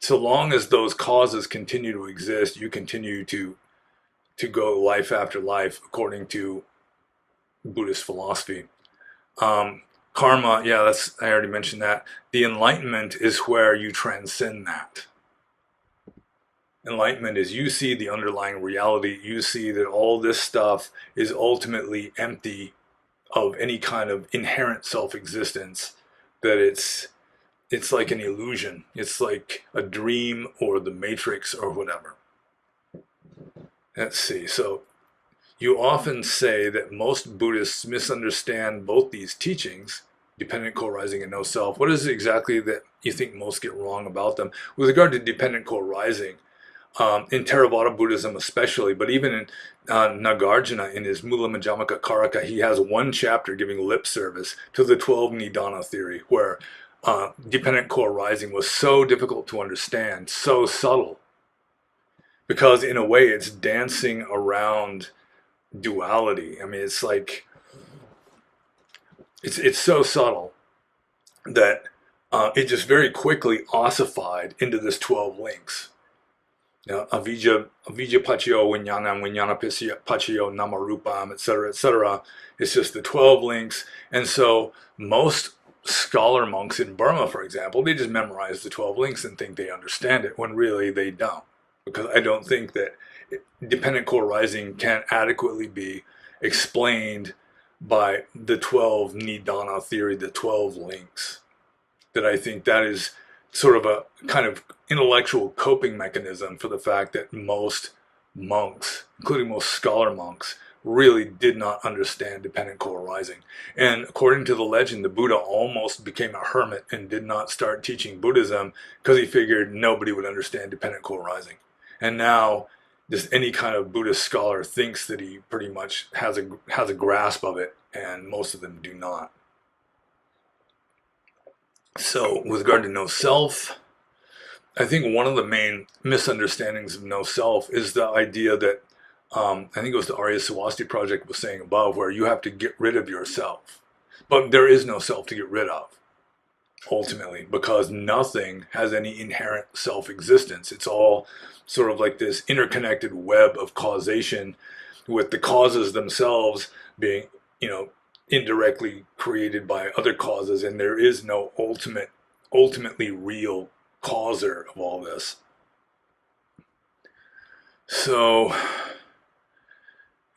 [SPEAKER 1] so long as those causes continue to exist, you continue to go life after life according to Buddhist philosophy. Karma, yeah, I already mentioned that. The enlightenment is where you transcend that. Enlightenment is you see the underlying reality. You see that all this stuff is ultimately empty of any kind of inherent self-existence, that it's like an illusion. It's like a dream or the Matrix or whatever. Let's see. So you often say that most Buddhists misunderstand both these teachings, dependent co-arising and no self. What is it exactly that you think most get wrong about them? With regard to dependent co-arising, in Theravada Buddhism especially, but even in Nagarjuna in his Mula Majjhimaka Karaka, he has one chapter giving lip service to the 12 Nidana theory, where dependent co-arising was so difficult to understand, so subtle, because in a way it's dancing around duality. I mean, it's like, it's so subtle that it just very quickly ossified into this 12 links. Avijja Pachayo Vijnana, Vijnana Pachayo Namarupam, etc., etc. It's just the 12 links. And so most scholar monks in Burma, for example, they just memorize the 12 links and think they understand it, when really they don't. Because I don't think that dependent co-arising can adequately be explained by the 12 Nidana theory, the 12 links. That I think that is sort of a kind of intellectual coping mechanism for the fact that most monks, including most scholar monks, really did not understand dependent co-arising. And according to the legend, the Buddha almost became a hermit and did not start teaching Buddhism because he figured nobody would understand dependent co-arising. And now just any kind of Buddhist scholar thinks that he pretty much has a grasp of it, and most of them do not. So with regard to no self, I think one of the main misunderstandings of no self is the idea that, I think it was the Arya Swasti project was saying above, where you have to get rid of yourself. But there is no self to get rid of, ultimately, because nothing has any inherent self-existence. It's all sort of like this interconnected web of causation, with the causes themselves being, indirectly created by other causes, and there is no ultimately real causer of all this. So,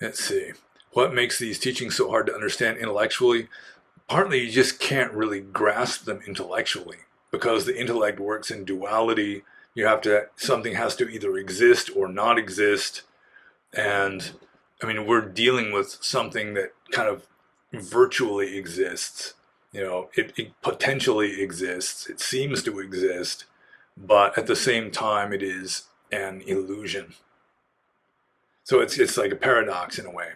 [SPEAKER 1] let's see. What makes these teachings so hard to understand intellectually? Partly you just can't really grasp them intellectually, because the intellect works in duality. Something has to either exist or not exist. And I mean, we're dealing with something that kind of virtually exists. It potentially exists. It seems to exist, but at the same time, it is an illusion. So it's like a paradox in a way.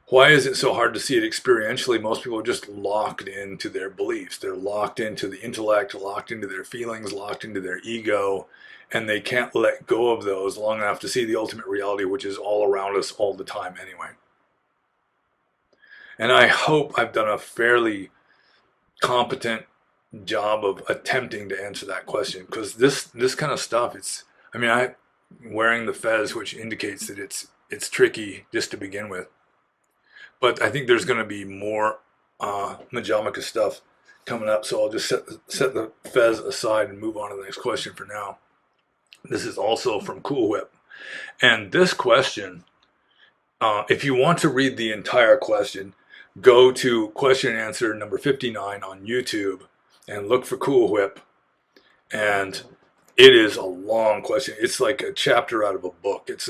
[SPEAKER 1] Why is it so hard to see it experientially? Most people are just locked into their beliefs. They're locked into the intellect, locked into their feelings, locked into their ego, and they can't let go of those long enough to see the ultimate reality, which is all around us all the time anyway. And I hope I've done a fairly competent job of attempting to answer that question, because this kind of stuff, I'm wearing the fez, which indicates that it's tricky just to begin with. But I think there's going to be more Majjhimaka stuff coming up, so I'll just set the fez aside and move on to the next question for now. This is also from Cool Whip. And this question, if you want to read the entire question, go to question and answer number 59 on YouTube and look for Cool Whip. And it is a long question. It's like a chapter out of a book. It's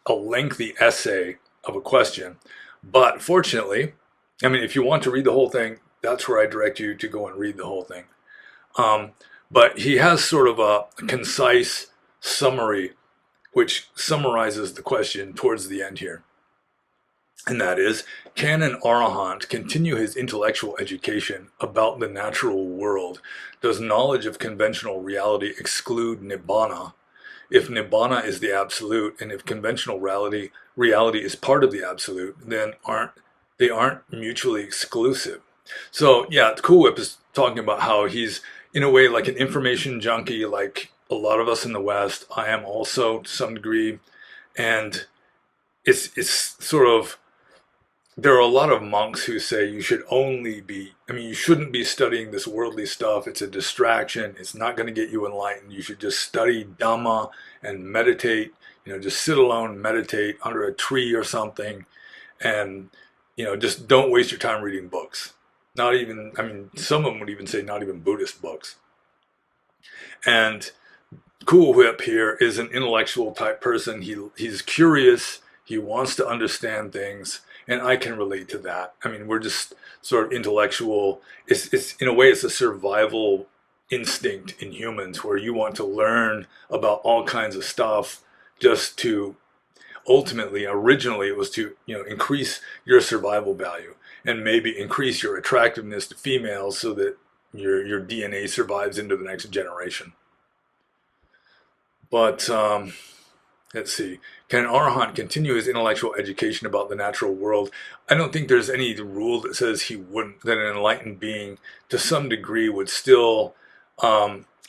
[SPEAKER 1] a lengthy essay of a question. But fortunately, if you want to read the whole thing, that's where I direct you to go and read the whole thing. But he has sort of a concise summary which summarizes the question towards the end here. And that is, can an arahant continue his intellectual education about the natural world? Does knowledge of conventional reality exclude Nibbana? If Nibbana is the absolute, and if conventional reality is part of the absolute, then they aren't mutually exclusive. So yeah, Cool Whip is talking about how he's in a way like an information junkie, like a lot of us in the West. I am also to some degree, and it's sort of, there are a lot of monks who say you shouldn't be studying this worldly stuff. It's a distraction. It's not going to get you enlightened. You should just study Dhamma and meditate, just sit alone and meditate under a tree or something. And, just don't waste your time reading books. Not even, some of them would even say not even Buddhist books. And Cool Whip here is an intellectual type person. He's curious. He wants to understand things. And I can relate to that. I mean, we're just sort of intellectual. It's in a way, it's a survival instinct in humans where you want to learn about all kinds of stuff just to ultimately, originally, it was to, increase your survival value and maybe increase your attractiveness to females so that your DNA survives into the next generation. But let's see. Can an arahant continue his intellectual education about the natural world? I don't think there's any rule that says he wouldn't, that an enlightened being to some degree would still,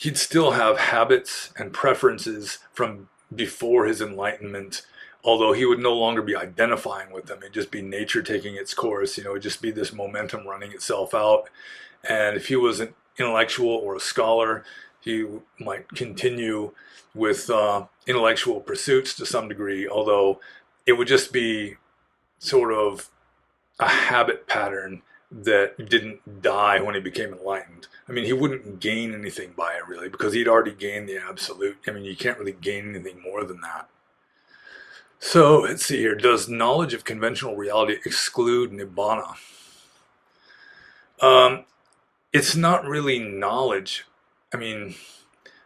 [SPEAKER 1] he'd still have habits and preferences from before his enlightenment, although he would no longer be identifying with them. It'd just be nature taking its course, it'd just be this momentum running itself out. And if he was an intellectual or a scholar, he might continue with intellectual pursuits to some degree, although it would just be sort of a habit pattern that didn't die when he became enlightened. I mean, he wouldn't gain anything by it really because he'd already gained the absolute. I mean, you can't really gain anything more than that. So let's see here. Does knowledge of conventional reality exclude Nibbana? Um, it's not really knowledge. I mean,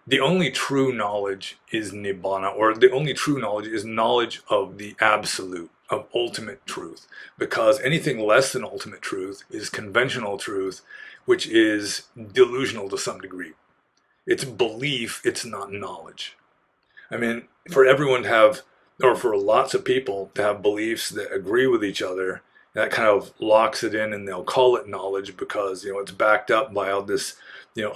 [SPEAKER 1] the only true knowledge is Nibbana, or the only true knowledge is knowledge of the absolute, of ultimate truth. Because anything less than ultimate truth is conventional truth, which is delusional to some degree. It's belief, it's not knowledge. I mean, for everyone to have, or for lots of people to have beliefs that agree with each other, that kind of locks it in and they'll call it knowledge because, it's backed up by all this,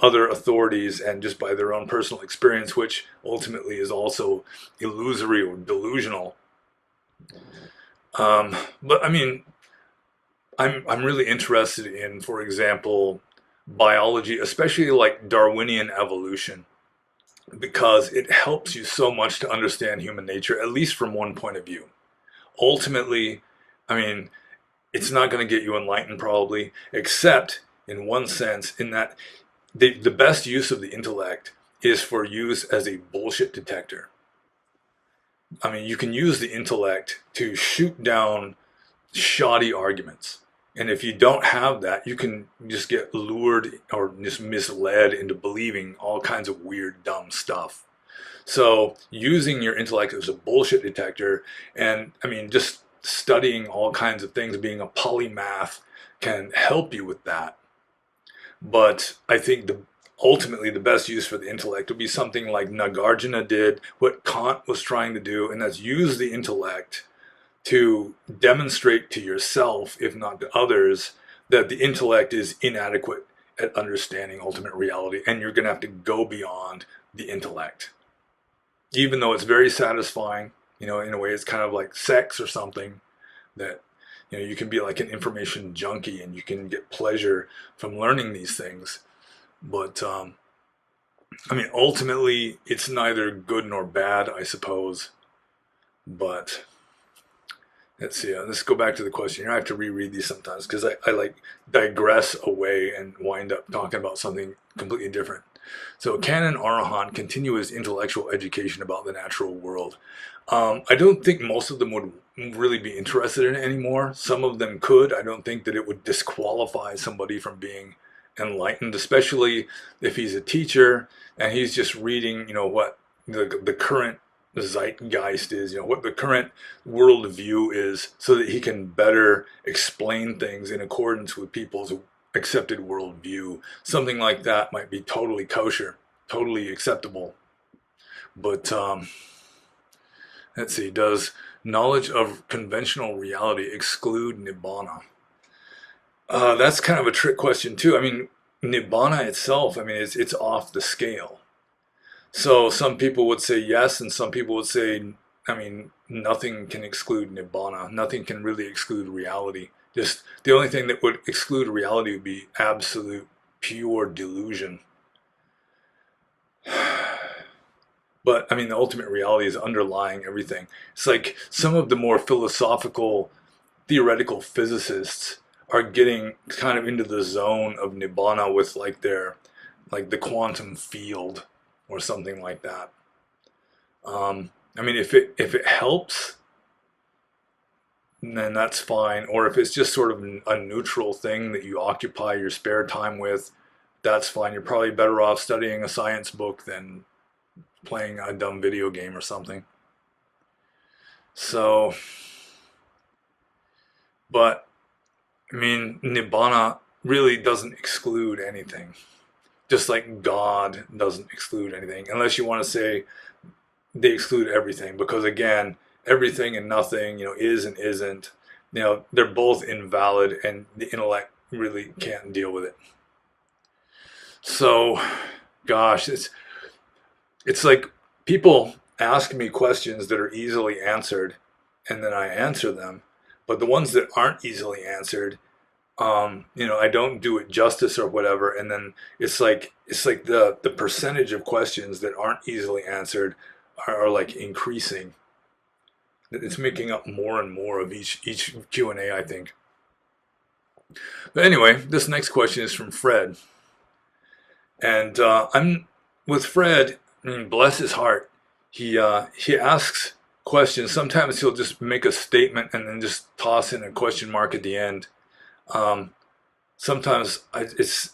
[SPEAKER 1] other authorities and just by their own personal experience, which ultimately is also illusory or delusional. But I mean, I'm really interested in, for example, biology, especially like Darwinian evolution, because it helps you so much to understand human nature, at least from one point of view. Ultimately, I mean, it's not going to get you enlightened probably, except in one sense, in that the best use of the intellect is for use as a bullshit detector. I mean, you can use the intellect to shoot down shoddy arguments. And if you don't have that, you can just get lured or just misled into believing all kinds of weird, dumb stuff. So using your intellect as a bullshit detector, and I mean, just studying all kinds of things, being a polymath can help you with that. But I think ultimately the best use for the intellect would be something like Nagarjuna did, what Kant was trying to do, and that's use the intellect to demonstrate to yourself, if not to others, that the intellect is inadequate at understanding ultimate reality, and you're going to have to go beyond the intellect. Even though it's very satisfying, in a way it's kind of like sex or something, that you can be like an information junkie and you can get pleasure from learning these things. But I mean, ultimately, it's neither good nor bad, I suppose. But let's see. Let's go back to the question here. I have to reread these sometimes because I like digress away and wind up talking about something completely different. So, can an arahant continue his intellectual education about the natural world? I don't think most of them would really be interested in it anymore. Some of them could. I don't think that it would disqualify somebody from being enlightened, especially if he's a teacher and he's just reading, what the current zeitgeist is, what the current worldview is, so that he can better explain things in accordance with people's accepted worldview. Something like that might be totally kosher, totally acceptable. But let's see, does knowledge of conventional reality exclude Nibbana? That's kind of a trick question too. I mean, Nibbana itself, I mean, it's off the scale. So some people would say yes, and some people would say, I mean, nothing can exclude Nibbana. Nothing can really exclude reality. Just the only thing that would exclude reality would be absolute pure delusion. But I mean, the ultimate reality is underlying everything. It's like some of the more philosophical, theoretical physicists are getting kind of into the zone of Nibbana with like the quantum field or something like that. I mean, if it helps, then that's fine. Or if it's just sort of a neutral thing that you occupy your spare time with, that's fine. You're probably better off studying a science book than playing a dumb video game or something. So, but I mean, Nibbana really doesn't exclude anything. Just like God doesn't exclude anything, unless you want to say they exclude everything. Because again, everything and nothing, is and isn't. They're both invalid, and the intellect really can't deal with it. So, gosh, it's like people ask me questions that are easily answered, and then I answer them. But the ones that aren't easily answered, I don't do it justice or whatever, and then it's like the percentage of questions that aren't easily answered are like increasing. It's making up more and more of each Q&A, I think. But anyway, this next question is from Fred, and I'm with Fred. I mean, bless his heart. He asks questions. Sometimes he'll just make a statement and then just toss in a question mark at the end. Um, Sometimes it's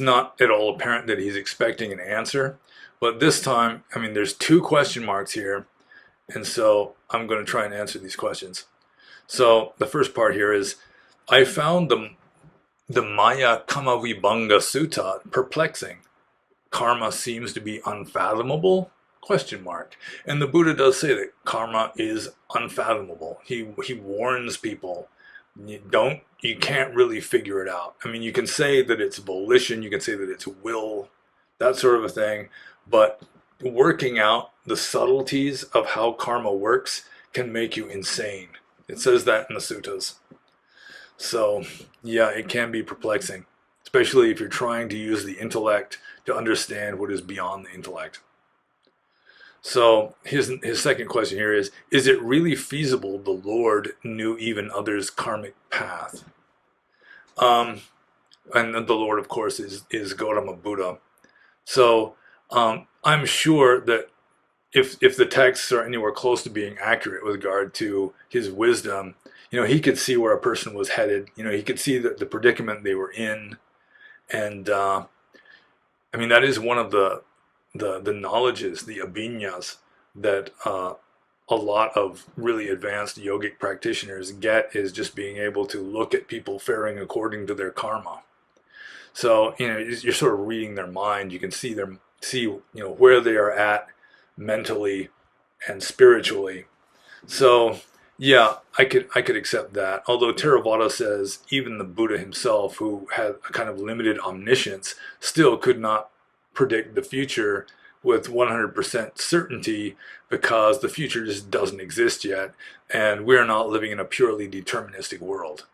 [SPEAKER 1] not at all apparent that he's expecting an answer, but this time, I mean, there's two question marks here, and so I'm going to try and answer these questions. So the first part here is, I found the Maya Kamavibhanga Sutta perplexing. Karma seems to be unfathomable? Question mark. And the Buddha does say that karma is unfathomable. He warns people, you can't really figure it out. I mean, you can say that it's volition, you can say that it's will, that sort of a thing, but working out the subtleties of how karma works can make you insane. It says that in the suttas. So, yeah, it can be perplexing, especially if you're trying to use the intellect to understand what is beyond the intellect. So his second question here is it really feasible the Lord knew even others' karmic path? Um, and the Lord, of course, is Gautama Buddha. So I'm sure that if the texts are anywhere close to being accurate with regard to his wisdom, he could see where a person was headed. He could see the predicament they were in, and I mean that is one of the knowledges, the abhinyas that a lot of really advanced yogic practitioners get, is just being able to look at people faring according to their karma. So you're sort of reading their mind. You can see where they are at mentally and spiritually. So yeah, I could accept that. Although Theravada says even the Buddha himself, who had a kind of limited omniscience, still could not predict the future with 100% certainty, because the future just doesn't exist yet, and we're not living in a purely deterministic world.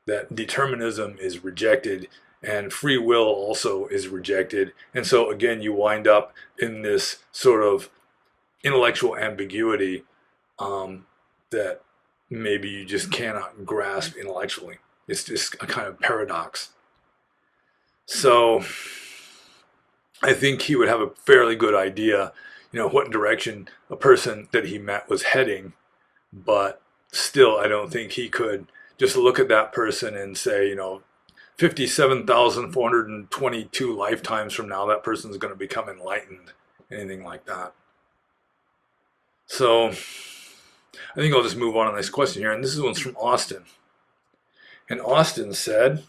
[SPEAKER 1] That determinism is rejected, and free will also is rejected, and so again you wind up in this sort of intellectual ambiguity that maybe you just cannot grasp intellectually. It's just a kind of paradox. So I think he would have a fairly good idea, what direction a person that he met was heading, but still, I don't think he could just look at that person and say, 57,422 lifetimes from now, that person's going to become enlightened, anything like that. So I think I'll just move on to the next question here, and this one's from Austin. And Austin said,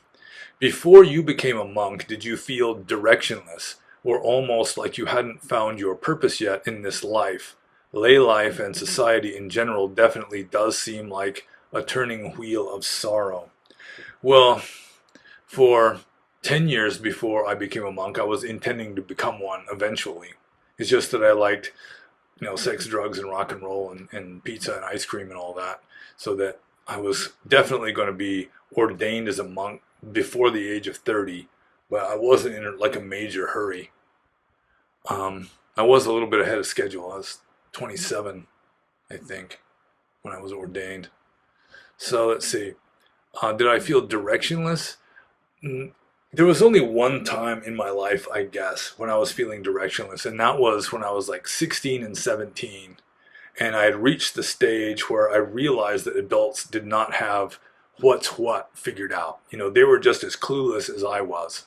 [SPEAKER 1] before you became a monk, did you feel directionless, or almost like you hadn't found your purpose yet in this life? Lay life and society in general definitely does seem like a turning wheel of sorrow. Well, for 10 years before I became a monk, I was intending to become one eventually. It's just that I liked, sex, drugs, and rock and roll, and pizza and ice cream and all that, so that I was definitely going to be ordained as a monk before the age of 30, but I wasn't in like a major hurry. I was a little bit ahead of schedule. I was 27, I think, when I was ordained. So let's see. Did I feel directionless? There was only one time in my life, I guess, when I was feeling directionless, and that was when I was like 16 and 17. And I had reached the stage where I realized that adults did not have what's what figured out. They were just as clueless as I was.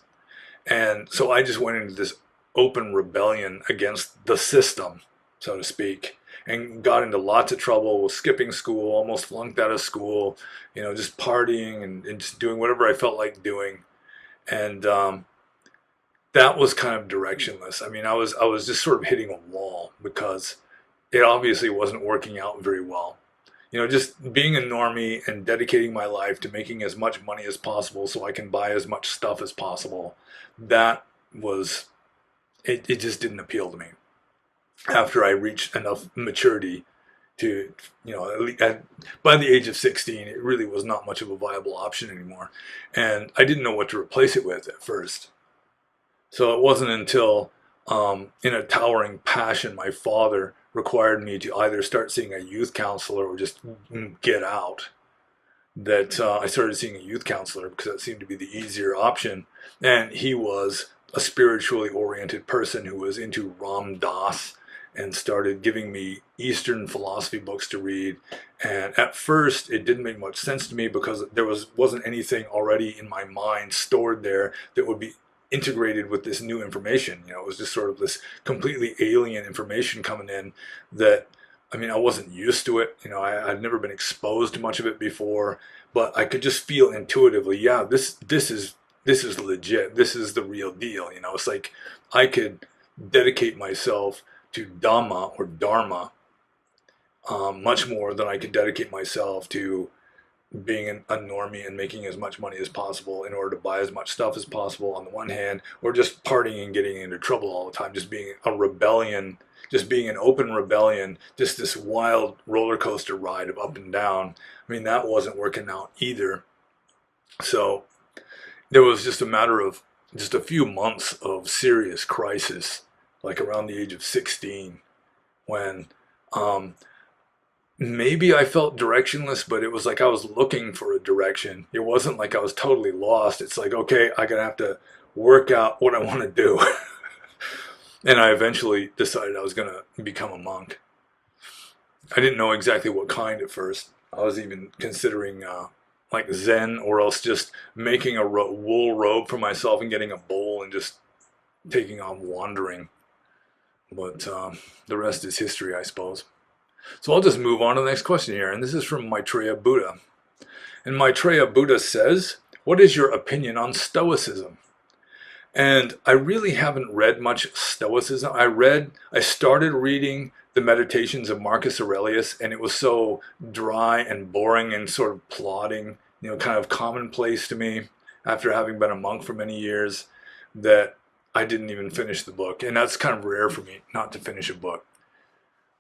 [SPEAKER 1] And so I just went into this open rebellion against the system, so to speak, and got into lots of trouble with skipping school, almost flunked out of school, just partying and just doing whatever I felt like doing. And that was kind of directionless. I mean, I was just sort of hitting a wall because it obviously wasn't working out very well. Just being a normie and dedicating my life to making as much money as possible so I can buy as much stuff as possible, that was, it just didn't appeal to me. After I reached enough maturity to, by the age of 16, it really was not much of a viable option anymore. And I didn't know what to replace it with at first. So it wasn't until, in a towering passion, my father required me to either start seeing a youth counselor or just get out, that I started seeing a youth counselor because that seemed to be the easier option. And he was a spiritually oriented person who was into Ram Dass and started giving me Eastern philosophy books to read. And at first, it didn't make much sense to me because wasn't anything already in my mind stored there that would be integrated with this new information. It was just sort of this completely alien information coming in that, I mean, I wasn't used to it. I'd never been exposed to much of it before, but I could just feel intuitively, yeah, this is legit. This is the real deal. It's like I could dedicate myself to Dhamma or Dharma much more than I could dedicate myself to being a normie and making as much money as possible in order to buy as much stuff as possible on the one hand, or just partying and getting into trouble all the time, just being a rebellion, just being an open rebellion, just this wild roller coaster ride of up and down. I mean, that wasn't working out either. So there was just a matter of just a few months of serious crisis, like around the age of 16, when um, maybe I felt directionless, but it was like I was looking for a direction. It wasn't like I was totally lost. It's like, okay, I'm gonna have to work out what I want to do. And I eventually decided I was gonna become a monk. I didn't know exactly what kind at first. I was even considering like Zen, or else just making a wool robe for myself and getting a bowl and just taking on wandering. But the rest is history, I suppose. So I'll just move on to the next question here, and this is from Maitreya Buddha. And Maitreya Buddha says, "What is your opinion on Stoicism?" And I really haven't read much Stoicism. I started reading the Meditations of Marcus Aurelius, and it was so dry and boring and sort of plodding, kind of commonplace to me after having been a monk for many years, that I didn't even finish the book. And that's kind of rare for me, not to finish a book.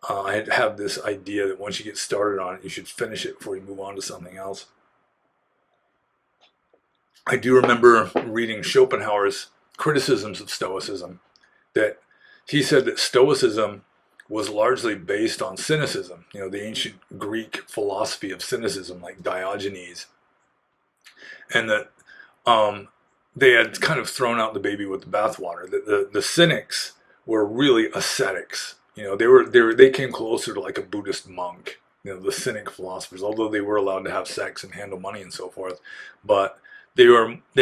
[SPEAKER 1] I have this idea that once you get started on it, you should finish it before you move on to something else. I do remember reading Schopenhauer's criticisms of Stoicism, that he said that Stoicism was largely based on cynicism, the ancient Greek philosophy of cynicism, like Diogenes, and that they had kind of thrown out the baby with the bathwater. That the cynics were really ascetics. They came closer to like a Buddhist monk. The cynic philosophers, although they were allowed to have sex and handle money and so forth, but they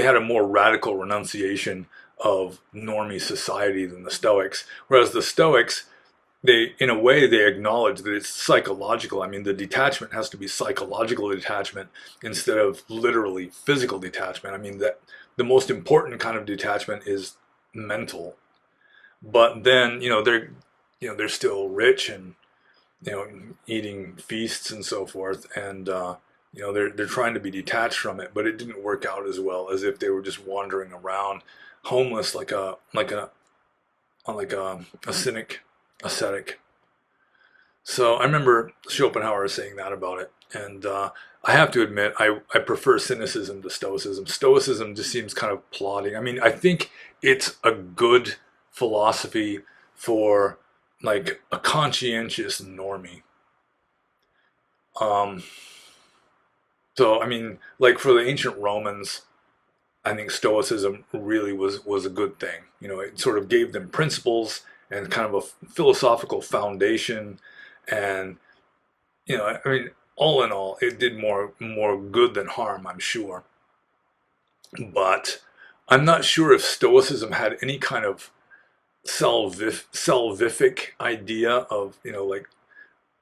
[SPEAKER 1] had a more radical renunciation of normie society than the Stoics. Whereas the Stoics, in a way, they acknowledge that it's psychological. I mean, the detachment has to be psychological detachment instead of literally physical detachment. I mean, that the most important kind of detachment is mental. But then, they're still rich and, eating feasts and so forth, and they're trying to be detached from it, but it didn't work out as well as if they were just wandering around homeless like a cynic ascetic. So I remember Schopenhauer saying that about it, and I have to admit I prefer cynicism to Stoicism. Stoicism just seems kind of plodding. I mean, I think it's a good philosophy for like a conscientious normie. Um, so I mean, like for the ancient Romans, I think Stoicism really was a good thing. It sort of gave them principles and kind of a philosophical foundation, And, I mean, all in all, it did more good than harm, I'm sure. But I'm not sure if Stoicism had any kind of salvific idea of, like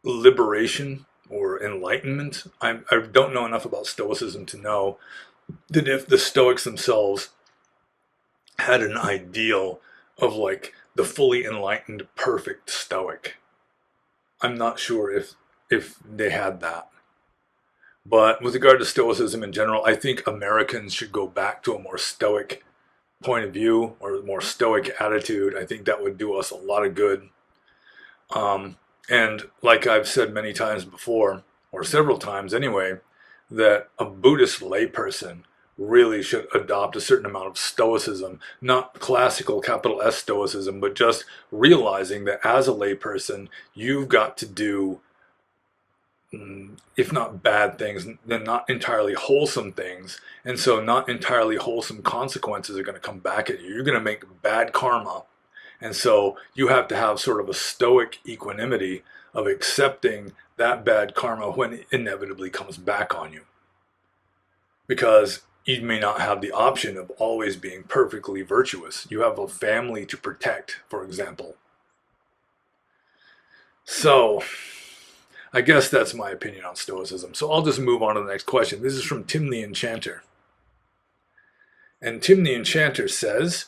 [SPEAKER 1] liberation or enlightenment. I don't know enough about Stoicism to know that if the Stoics themselves had an ideal of like the fully enlightened, perfect Stoic. I'm not sure if they had that. But with regard to Stoicism in general, I think Americans should go back to a more Stoic point of view or a more Stoic attitude. I think that would do us a lot of good. Um, and like I've said many times before, or several times anyway, that a Buddhist layperson really should adopt a certain amount of stoicism, not classical capital S stoicism, but just realizing that as a layperson, you've got to do, if not bad things, then not entirely wholesome things. And so not entirely wholesome consequences are going to come back at you. You're going to make bad karma, and so you have to have sort of a stoic equanimity of accepting that bad karma when it inevitably comes back on you. Because you may not have the option of always being perfectly virtuous. You have a family to protect, for example. So, I guess that's my opinion on Stoicism. So I'll just move on to the next question. This is from Tim the Enchanter. And Tim the Enchanter says,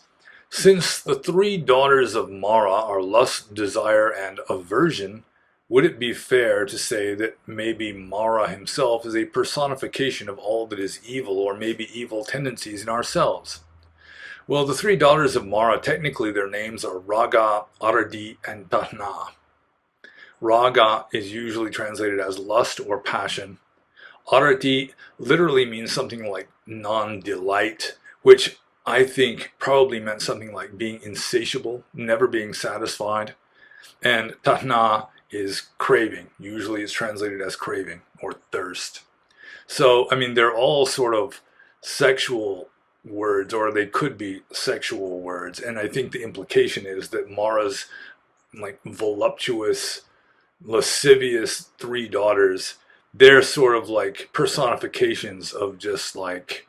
[SPEAKER 1] since the three daughters of Mara are lust, desire, and aversion, would it be fair to say that maybe Mara himself is a personification of all that is evil, or maybe evil tendencies in ourselves? Well, the three daughters of Mara, technically their names are Raga, Aradi, and Tahna. Raga is usually translated as lust or passion. Arati literally means something like non-delight, which I think probably meant something like being insatiable, never being satisfied. And tahna is craving. Usually it's translated as craving or thirst. So, I mean, they're all sort of sexual words, or they could be sexual words. And I think the implication is that Mara's like voluptuous, lascivious three daughters, they're sort of like personifications of just like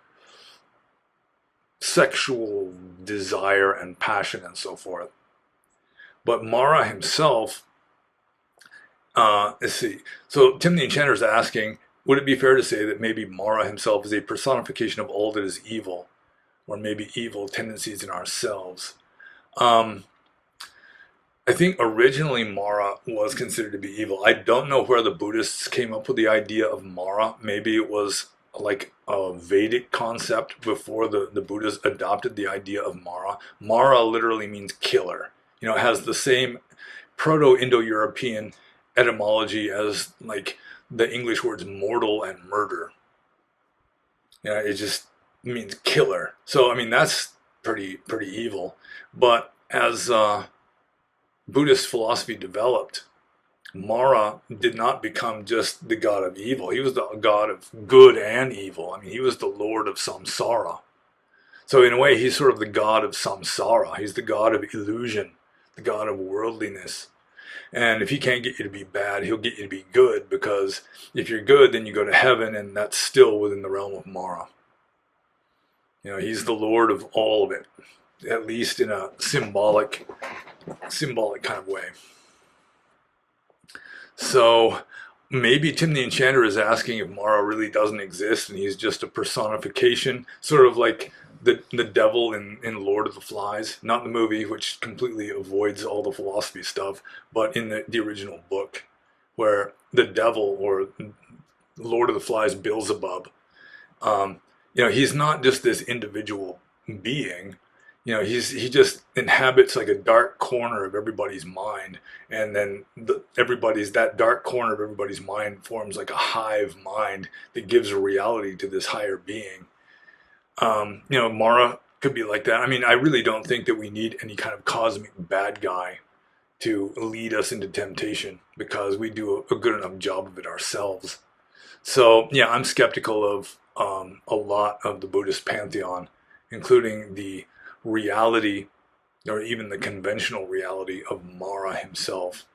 [SPEAKER 1] sexual desire and passion and so forth. But Mara himself, let's see. So Tim the Enchanter is asking, would it be fair to say that maybe Mara himself is a personification of all that is evil, or maybe evil tendencies in ourselves? Um, I think originally Mara was considered to be evil. I don't know where the Buddhists came up with the idea of Mara. Maybe it was like a Vedic concept before the Buddhists adopted the idea of Mara. Mara literally means killer. It has the same Proto-Indo-European etymology as like the English words mortal and murder. It just means killer. So I mean that's pretty evil. But as Buddhist philosophy developed, Mara did not become just the god of evil. He was the god of good and evil. I mean, he was the lord of samsara. So in a way, he's sort of the god of samsara. He's the god of illusion, the god of worldliness. And if he can't get you to be bad, he'll get you to be good, because if you're good, then you go to heaven, and that's still within the realm of Mara. He's the lord of all of it, at least in a symbolic kind of way. So maybe Tim the Enchanter is asking if Mara really doesn't exist and he's just a personification, sort of like the devil in Lord of the Flies, not the movie, which completely avoids all the philosophy stuff, but in the original book, where the devil, or Lord of the Flies, Beelzebub, he's not just this individual being. He just inhabits like a dark corner of everybody's mind, and then that dark corner of everybody's mind forms like a hive mind that gives a reality to this higher being. Mara could be like that. I mean, I really don't think that we need any kind of cosmic bad guy to lead us into temptation, because we do a good enough job of it ourselves. So yeah, I'm skeptical of a lot of the Buddhist pantheon, including the reality, or even the conventional reality, of Mara himself.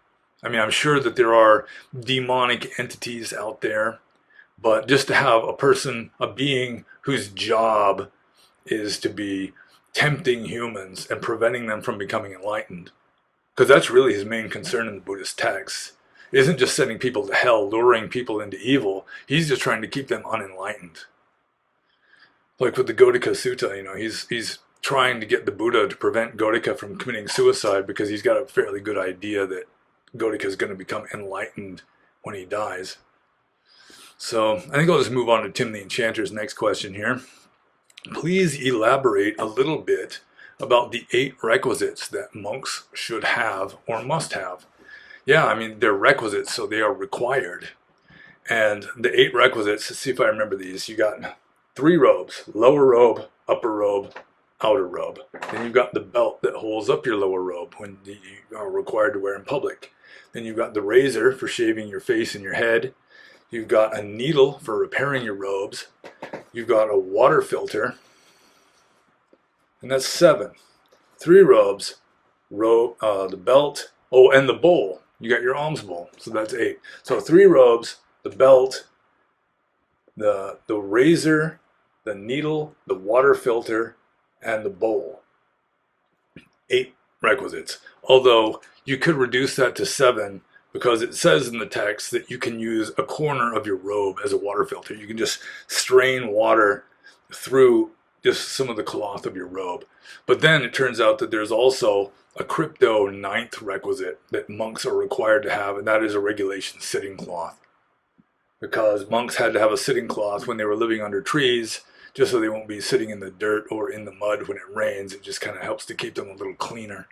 [SPEAKER 1] I mean, I'm sure that there are demonic entities out there, but just to have a person, a being whose job is to be tempting humans and preventing them from becoming enlightened, because that's really his main concern in the Buddhist texts. It isn't just sending people to hell, luring people into evil. He's just trying to keep them unenlightened. Like with the Gotika Sutta, he's trying to get the Buddha to prevent Gotika from committing suicide because he's got a fairly good idea that Gotika is going to become enlightened when he dies. So I think I'll just move on to Tim the Enchanter's next question here. Please elaborate a little bit about the 8 requisites that monks should have or must have. Yeah, I mean, they're requisites, so they are required. And the 8 requisites, let's see if I remember these. You got 3 robes: lower robe, upper robe, outer robe. Then you've got the belt that holds up your lower robe when you are required to wear in public. Then you've got the razor for shaving your face and your head. You've got a needle for repairing your robes. You've got a water filter. And that's 7. 3 robes, the belt, oh, and the bowl. You got your alms bowl, so that's 8. So 3 robes, the belt, the razor, the needle, the water filter, and the bowl. 8 requisites. Although you could reduce that to 7 because it says in the text that you can use a corner of your robe as a water filter. You can just strain water through just some of the cloth of your robe. But then it turns out that there's also a crypto 9th requisite that monks are required to have, and that is a regulation sitting cloth. Because monks had to have a sitting cloth when they were living under trees, just so they won't be sitting in the dirt or in the mud when it rains. It just kind of helps to keep them a little cleaner,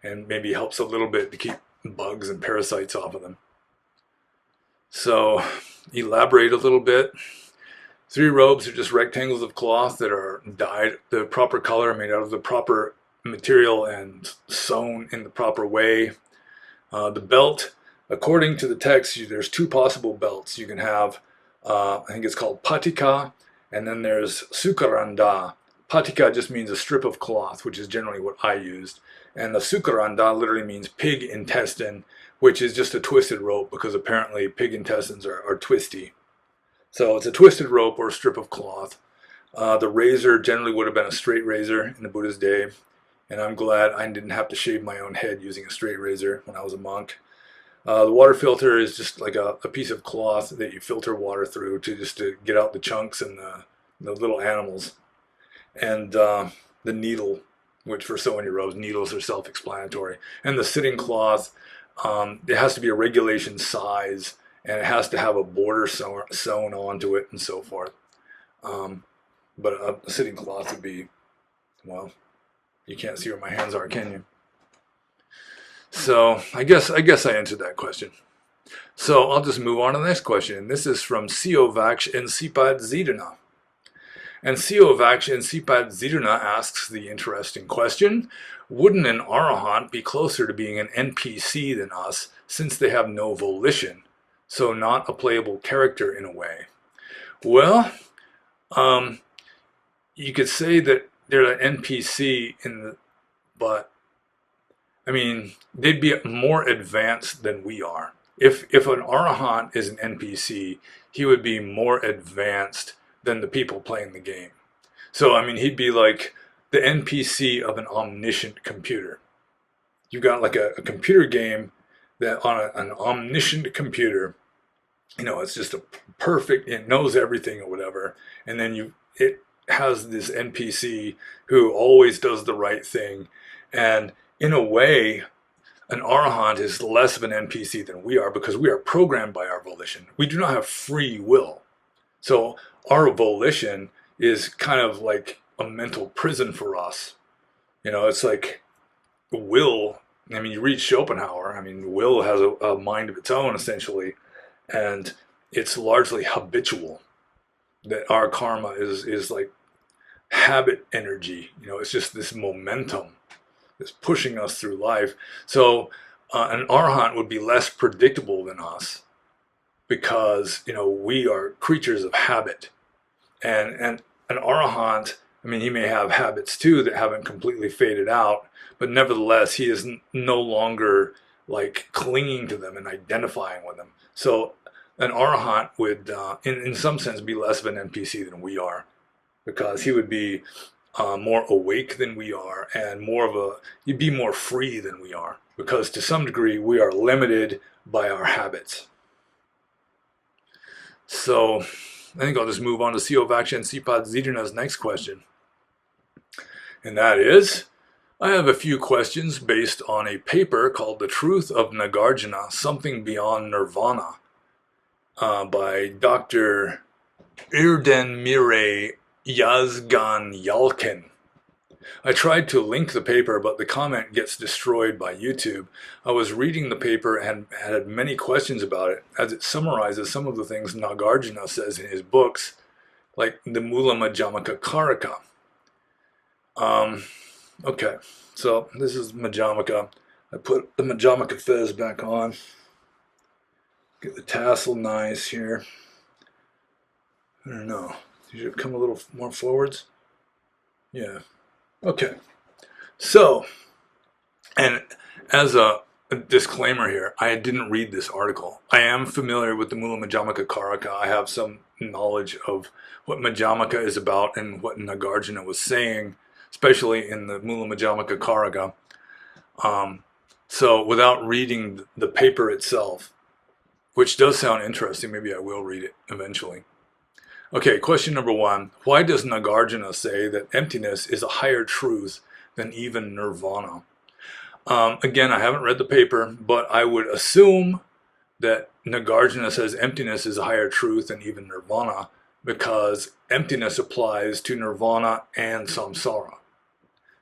[SPEAKER 1] and maybe helps a little bit to keep bugs and parasites off of them. So elaborate a little bit. 3 robes are just rectangles of cloth that are dyed the proper color, made out of the proper material, and sewn in the proper way. The belt, according to the text, there's 2 possible belts. You can have, I think it's called patika, and then there's sukaranda. Patika just means a strip of cloth, which is generally what I used. And the sukaranda literally means pig intestine, which is just a twisted rope because apparently pig intestines are twisty. So it's a twisted rope or a strip of cloth. The razor generally would have been a straight razor in the Buddha's day. And I'm glad I didn't have to shave my own head using a straight razor when I was a monk. The water filter is just like a piece of cloth that you filter water through to get out the chunks and the little animals. And the needle, which for sewing your robes, needles are self-explanatory. And the sitting cloth, it has to be a regulation size, and it has to have a border sewn onto it and so forth. But a sitting cloth would be, well, you can't see where my hands are, can you? So I guess I answered that question. So I'll just move on to the next question. This is from Siovaksh and Sipad Zidana. And Siovaksh and Sipad Zidana asks the interesting question: wouldn't an arahant be closer to being an NPC than us, since they have no volition, so not a playable character in a way? Well, you could say that they're an NPC but I mean, they'd be more advanced than we are. If an arahant is an NPC, he would be more advanced than the people playing the game. So, I mean, he'd be like the NPC of an omniscient computer. You've got like a computer game that on an omniscient computer, it's just a perfect, it knows everything or whatever. And then it has this NPC who always does the right thing. And in a way, an arahant is less of an NPC than we are because we are programmed by our volition. We do not have free will. So our volition is kind of like a mental prison for us. It's like will. I mean, you read Schopenhauer. I mean, will has a mind of its own, essentially. And it's largely habitual. That our karma is like habit energy. It's just this momentum that's pushing us through life. So an arahant would be less predictable than us because we are creatures of habit. And an arahant, I mean, he may have habits too that haven't completely faded out, but nevertheless, he is no longer like clinging to them and identifying with them. So an arahant would, in some sense, be less of an NPC than we are, because he would be more awake than we are, and you'd be more free than we are, because to some degree we are limited by our habits. So I think I'll just move on to Siovaksha and Sipad Zidrina's next question. And that is, I have a few questions based on a paper called The Truth of Nagarjuna, Something Beyond Nirvana, by Dr. Irdenmire Yazgan Yalkin. I tried to link the paper, but the comment gets destroyed by YouTube. I was reading the paper and had many questions about it, as it summarizes some of the things Nagarjuna says in his books, like the Mula Madhyamaka Karaka. Okay, so this is Madhyamaka. I put the Madhyamaka fez back on. Get the tassel nice here. I don't know. Should it come a little more forwards? Yeah. Okay. So, and as a disclaimer here, I didn't read this article. I am familiar with the Mula Madhyamaka Karaka. I have some knowledge of what Madhyamaka is about and what Nagarjuna was saying, especially in the Mula Madhyamaka Karaka. So without reading the paper itself, which does sound interesting, maybe I will read it eventually. Okay, question number 1. Why does Nagarjuna say that emptiness is a higher truth than even nirvana? Again, I haven't read the paper, but I would assume that Nagarjuna says emptiness is a higher truth than even nirvana, because emptiness applies to nirvana and samsara.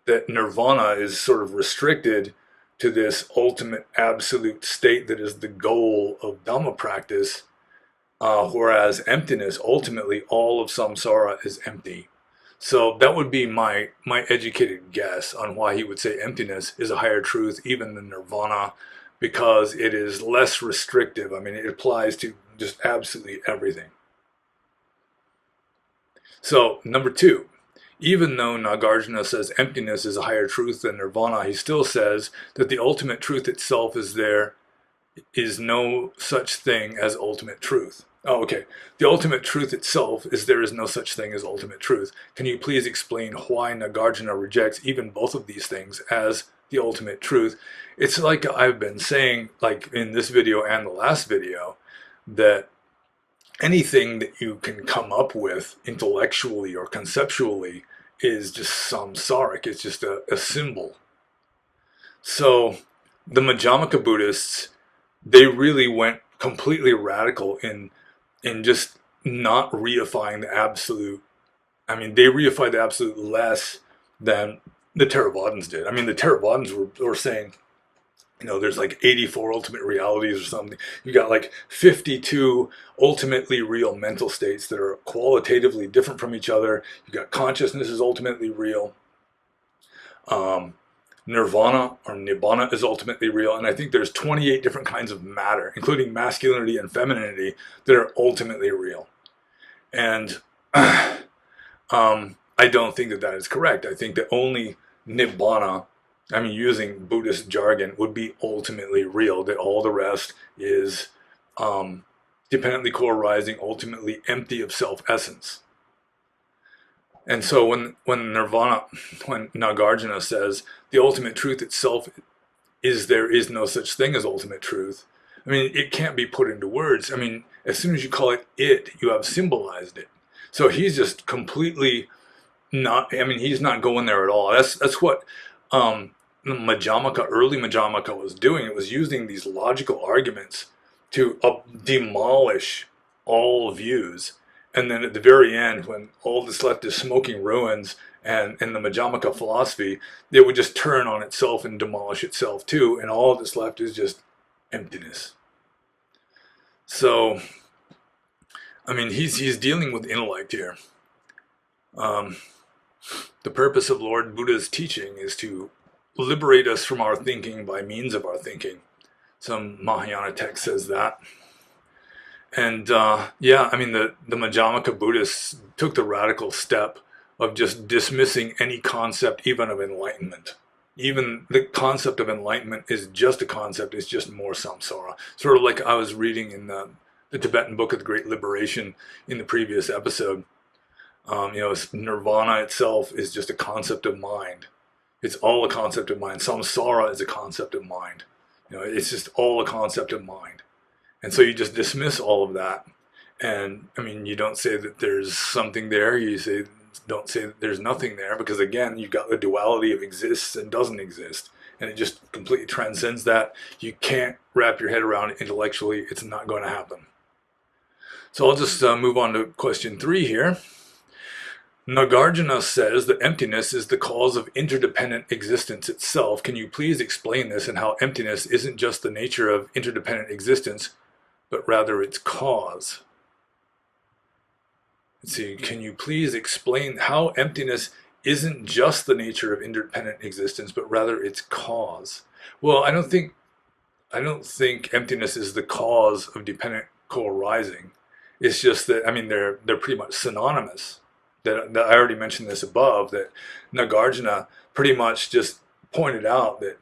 [SPEAKER 1] That nirvana is sort of restricted to this ultimate absolute state that is the goal of Dhamma practice, whereas emptiness, ultimately all of samsara is empty. So that would be my educated guess on why he would say emptiness is a higher truth even than nirvana, because it is less restrictive. I mean, it applies to just absolutely everything. So number 2, even though Nagarjuna says emptiness is a higher truth than nirvana, he still says that the ultimate truth itself is no such thing as ultimate truth. Oh, okay. The ultimate truth itself is there is no such thing as ultimate truth. Can you please explain why Nagarjuna rejects even both of these things as the ultimate truth? It's like I've been saying, like in this video and the last video, that anything that you can come up with intellectually or conceptually is just samsaric. It's just a symbol. So the Madhyamaka Buddhists, they really went completely radical in just not reifying the absolute. I mean, they reified the absolute less than the Theravadins did. I mean, the Theravadins were saying, there's like 84 ultimate realities or something. You got like 52 ultimately real mental states that are qualitatively different from each other. You got consciousness is ultimately real. Nirvana or Nibbana is ultimately real, and I think there's 28 different kinds of matter, including masculinity and femininity, that are ultimately real. And I don't think that is correct. I think that only Nibbana, I mean, using Buddhist jargon, would be ultimately real, that all the rest is dependently co-arising, ultimately empty of self-essence. And so when Nagarjuna says the ultimate truth itself is there is no such thing as ultimate truth, I mean, it can't be put into words. I mean, as soon as you call it, you have symbolized it. So he's just completely not, I mean, he's not going there at all. That's what early Madhyamaka was doing. It was using these logical arguments to demolish all views. And then at the very end, when all that's left is smoking ruins and in the Madhyamaka philosophy, it would just turn on itself and demolish itself too, and all that's left is just emptiness. So, I mean, he's dealing with intellect here. The purpose of Lord Buddha's teaching is to liberate us from our thinking by means of our thinking. Some Mahayana text says that. And yeah, I mean, the Madhyamaka Buddhists took the radical step of just dismissing any concept even of enlightenment. even the concept of enlightenment is just a concept. It's just more samsara. Sort of like I was reading in the Tibetan Book of the Great Liberation in the previous episode. Nirvana itself is just a concept of mind. It's all a concept of mind. Samsara is a concept of mind. It's just all a concept of mind. And so you just dismiss all of that. And I mean, you don't say that there's something there. Don't say that there's nothing there, because again, you've got the duality of exists and doesn't exist. And it just completely transcends that. You can't wrap your head around it intellectually. It's not going to happen. So I'll just move on to question 3 here. Nagarjuna says that emptiness is the cause of interdependent existence itself. Can you please explain this, and how emptiness isn't just the nature of interdependent existence, but rather its cause? Let's see, can you please explain how emptiness isn't just the nature of interdependent existence, but rather its cause? Well, I don't think emptiness is the cause of dependent co-arising. It's just that, I mean, they're pretty much synonymous. That I already mentioned this above, that Nagarjuna pretty much just pointed out that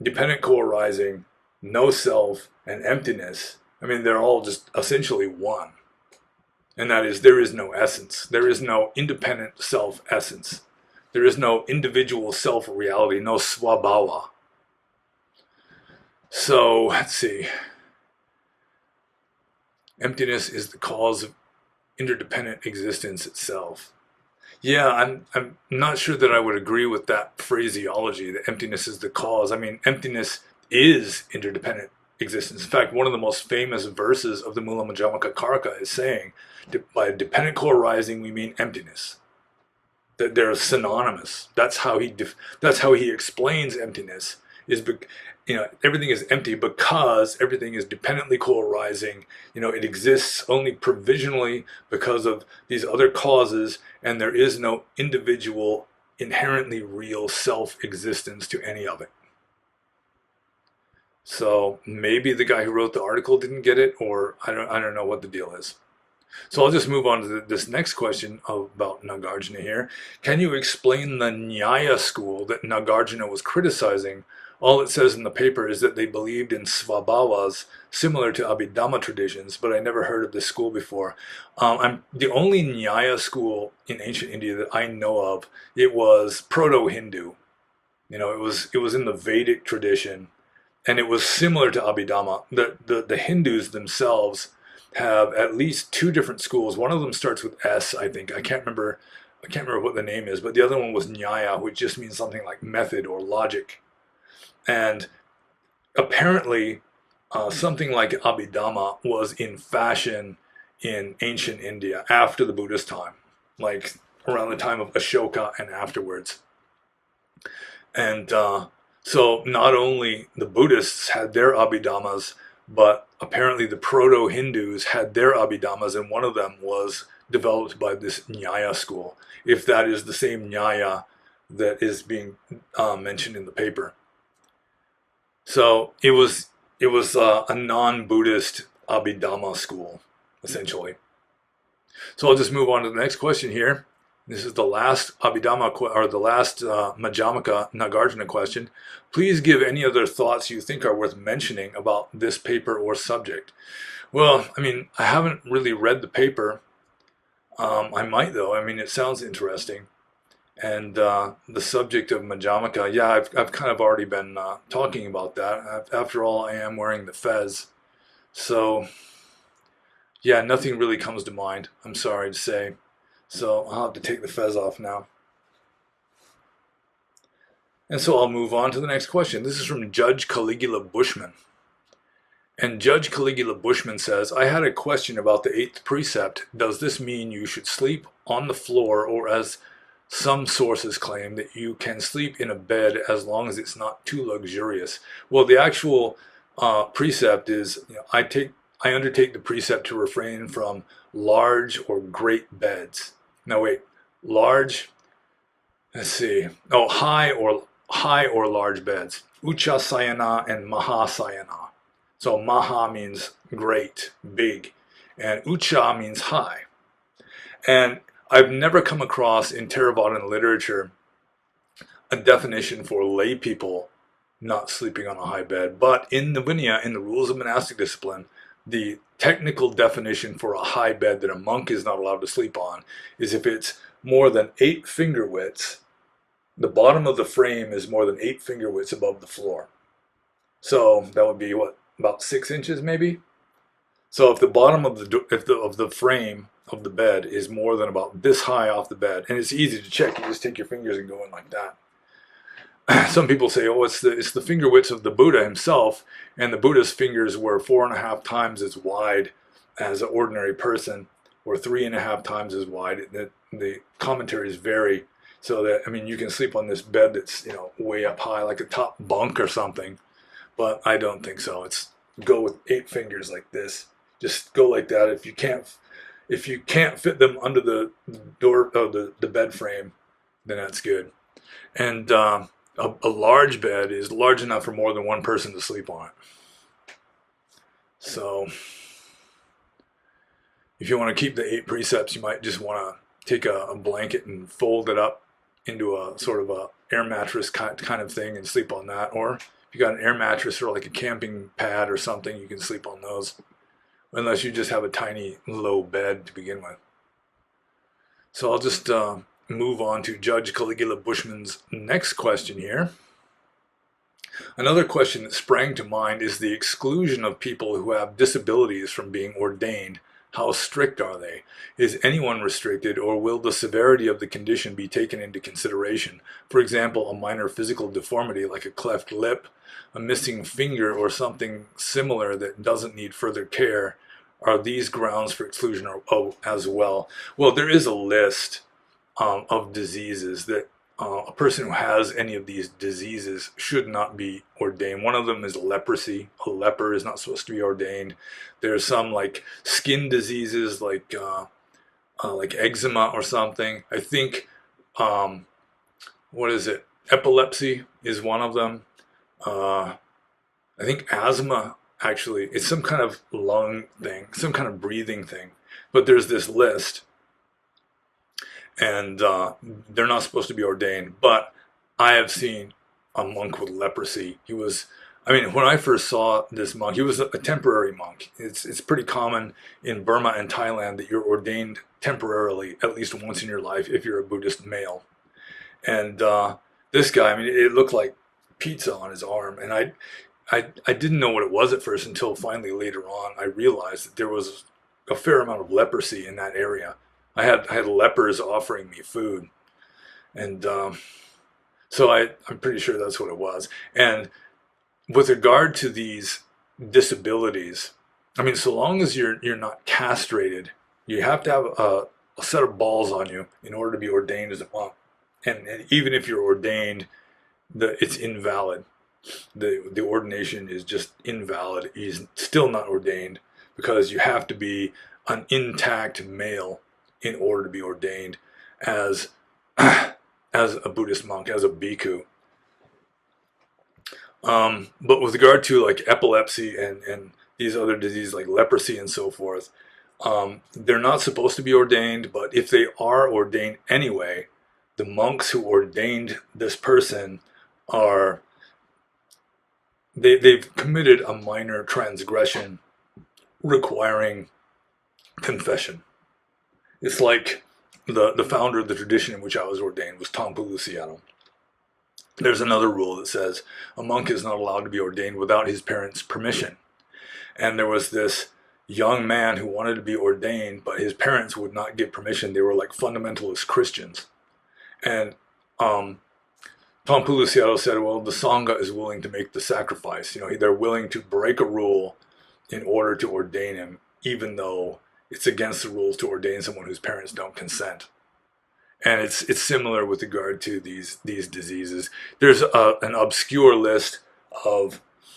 [SPEAKER 1] dependent co-arising, no self, and emptiness, I mean, they're all just essentially one. And that is, there is no essence. There is no independent self-essence. There is no individual self-reality, no swabhava. So, let's see. Emptiness is the cause of interdependent existence itself. Yeah, I'm not sure that I would agree with that phraseology, that emptiness is the cause. I mean, emptiness is interdependent existence. In fact, one of the most famous verses of the Mula Madhyamaka Karaka is saying, by dependent co-arising we mean emptiness. That they're synonymous. That's how he explains emptiness. Everything is empty because everything is dependently co-arising. It exists only provisionally because of these other causes, and there is no individual, inherently real self-existence to any of it. So maybe the guy who wrote the article didn't get it, or I don't know what the deal is. So I'll just move on to this next question about Nagarjuna here. Can you explain the Nyaya school that Nagarjuna was criticizing? All it says in the paper is that they believed in svabhavas similar to Abhidhamma traditions, but I never heard of this school before. I'm the only Nyaya school in ancient India that I know of. It was proto-Hindu. It was in the Vedic tradition, and it was similar to Abhidhamma. The Hindus themselves have at least 2 different schools. One of them starts with S, I think. I can't remember what the name is, but the other one was Nyaya, which just means something like method or logic. And apparently, something like Abhidhamma was in fashion in ancient India after the Buddhist time, like around the time of Ashoka and afterwards. And so not only the Buddhists had their Abhidhammas, but apparently the proto-Hindus had their Abhidhammas, and one of them was developed by this Nyaya school, if that is the same Nyaya that is being mentioned in the paper. So it was a non-Buddhist Abhidhamma school, essentially. So I'll just move on to the next question here. This is the last Abhidhamma, or the last Madhyamaka Nagarjuna question. Please give any other thoughts you think are worth mentioning about this paper or subject. Well, I mean, I haven't really read the paper. I might, though. I mean, it sounds interesting. And the subject of Madhyamaka, yeah, I've kind of already been talking about that. After all, I am wearing the fez. So, yeah, nothing really comes to mind, I'm sorry to say. So I'll have to take the fez off now. And so I'll move on to the next question. This is from Judge Caligula Bushman. And Judge Caligula Bushman says, I had a question about the 8th precept. Does this mean you should sleep on the floor, or as some sources claim that you can sleep in a bed as long as it's not too luxurious? Well, the actual precept is, I undertake the precept to refrain from large or great beds. No, wait, large, let's see. Oh, high or large beds. Ucha sayana and maha sayana. So maha means great, big, and ucha means high. And I've never come across in Theravadan literature a definition for lay people not sleeping on a high bed. But in the Vinaya, in the rules of monastic discipline, the technical definition for a high bed that a monk is not allowed to sleep on is if it's more than 8 finger widths, the bottom of the frame is more than 8 finger widths above the floor. So that would be what, about 6 inches maybe? So if the bottom of the frame of the bed is more than about this high off the bed, and it's easy to check, you just take your fingers and go in like that. Some people say, oh, it's the finger widths of the Buddha himself, and the Buddha's fingers were 4.5 times as wide as an ordinary person, or 3.5 times as wide. The commentaries vary, so that, I mean, you can sleep on this bed that's, way up high, like a top bunk or something, but I don't think so. It's go with 8 fingers like this. Just go like that. If you can't fit them under the door of the bed frame, then that's good. And a large bed is large enough for more than one person to sleep on it. So if you want to keep the 8 precepts, you might just want to take a blanket and fold it up into a sort of a air mattress kind of thing and sleep on that. Or if you got an air mattress or like a camping pad or something, you can sleep on those. Unless you just have a tiny low bed to begin with. So I'll just move on to Judge Caligula Bushman's next question here. Another question that sprang to mind is the exclusion of people who have disabilities from being ordained. How strict are they? Is anyone restricted, or will the severity of the condition be taken into consideration? For example, a minor physical deformity like a cleft lip, a missing finger, or something similar that doesn't need further care. Are these grounds for exclusion as well? Well, there is a list of diseases that a person who has any of these diseases should not be ordained. One of them is leprosy. A leper is not supposed to be ordained. There's some like skin diseases like eczema or something. I think, what is it? Epilepsy is one of them. I think asthma, actually, it's some kind of lung thing, some kind of breathing thing. But there's this list, and they're not supposed to be ordained. But I have seen a monk with leprosy. When I first saw this monk, he was a temporary monk. It's pretty common in Burma and Thailand that you're ordained temporarily at least once in your life if you're a Buddhist male. And this guy, it looked like pizza on his arm, and I didn't know what it was at first until finally later on I realized that there was a fair amount of leprosy in that area. I had lepers offering me food, and so I'm pretty sure that's what it was. And with regard to these disabilities, so long as you're not castrated, you have to have a set of balls on you in order to be ordained as a monk. And even if you're ordained, it's invalid. The ordination is just invalid. He's still not ordained because you have to be an intact male in order to be ordained as as a Buddhist monk, as a bhikkhu. But with regard to like epilepsy and these other diseases like leprosy and so forth, they're not supposed to be ordained, but if they are ordained anyway, the monks who ordained this person they've committed a minor transgression requiring confession. It's like the founder of the tradition in which I was ordained was Taungpa Luciano. There's another rule that says a monk is not allowed to be ordained without his parents' permission. And there was this young man who wanted to be ordained, but his parents would not give permission. They were like fundamentalist Christians. And Taungpa Luciano said, well, the Sangha is willing to make the sacrifice. They're willing to break a rule in order to ordain him, even though it's against the rules to ordain someone whose parents don't consent. And it's similar with regard to these diseases. There's an obscure list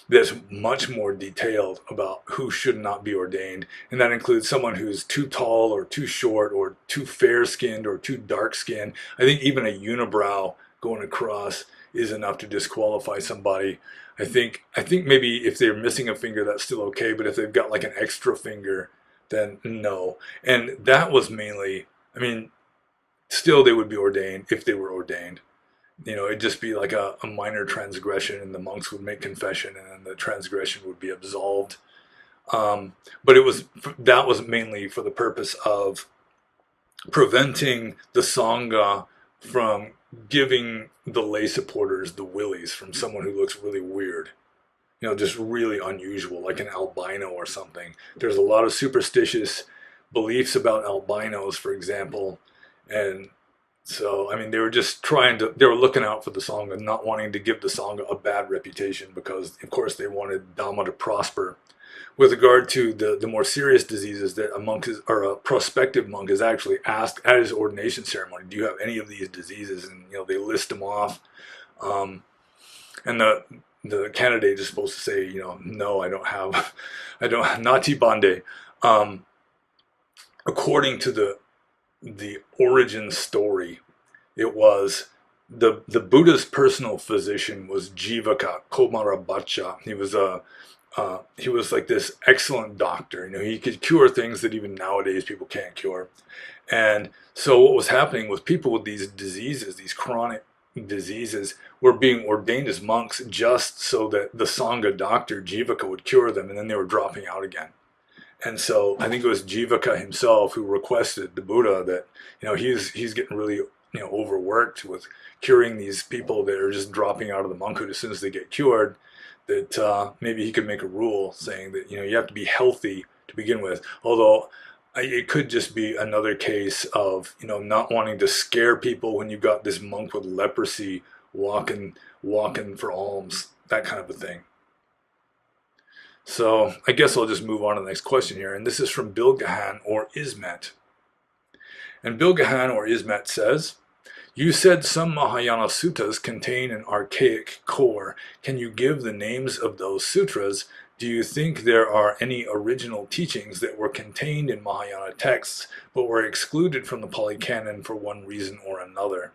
[SPEAKER 1] that's much more detailed about who should not be ordained, and that includes someone who's too tall or too short or too fair-skinned or too dark-skinned. I think even a unibrow going across is enough to disqualify somebody. I think maybe if they're missing a finger, that's still okay, but if they've got like an extra finger, then no. And that was mainly, still they would be ordained if they were ordained. It'd just be like a minor transgression, and the monks would make confession, and then the transgression would be absolved. But that was mainly for the purpose of preventing the Sangha from giving the lay supporters the willies from someone who looks really weird, just really unusual, like an albino or something. There's a lot of superstitious beliefs about albinos, for example, and so, I mean, they were looking out for the Sangha, not wanting to give the Sangha a bad reputation because, of course, they wanted Dhamma to prosper. With regard to the more serious diseases that a monk or a prospective monk is actually asked at his ordination ceremony, do you have any of these diseases? And, they list them off. Um, and the candidate is supposed to say, no, I don't have, I don't, nati bande. Um, According to the origin story, it was the Buddha's personal physician was Jivaka Komarabacha. He was like this excellent doctor. He could cure things that even nowadays people can't cure. And so what was happening was people with these diseases, these chronic diseases, were being ordained as monks just so that the Sangha doctor Jivaka would cure them, and then they were dropping out again. And so I think it was Jivaka himself who requested the Buddha that, he's getting really, overworked with curing these people that are just dropping out of the monkhood as soon as they get cured, that maybe he could make a rule saying that, you have to be healthy to begin with. Although it could just be another case of, not wanting to scare people when you've got this monk with leprosy walking for alms, that kind of a thing. So I guess I'll just move on to the next question here. And this is from Bilgahan or Ismet. And Bilgahan or Ismet says, you said some Mahayana suttas contain an archaic core. Can you give the names of those sutras? Do you think there are any original teachings that were contained in Mahayana texts but were excluded from the Pali Canon for one reason or another?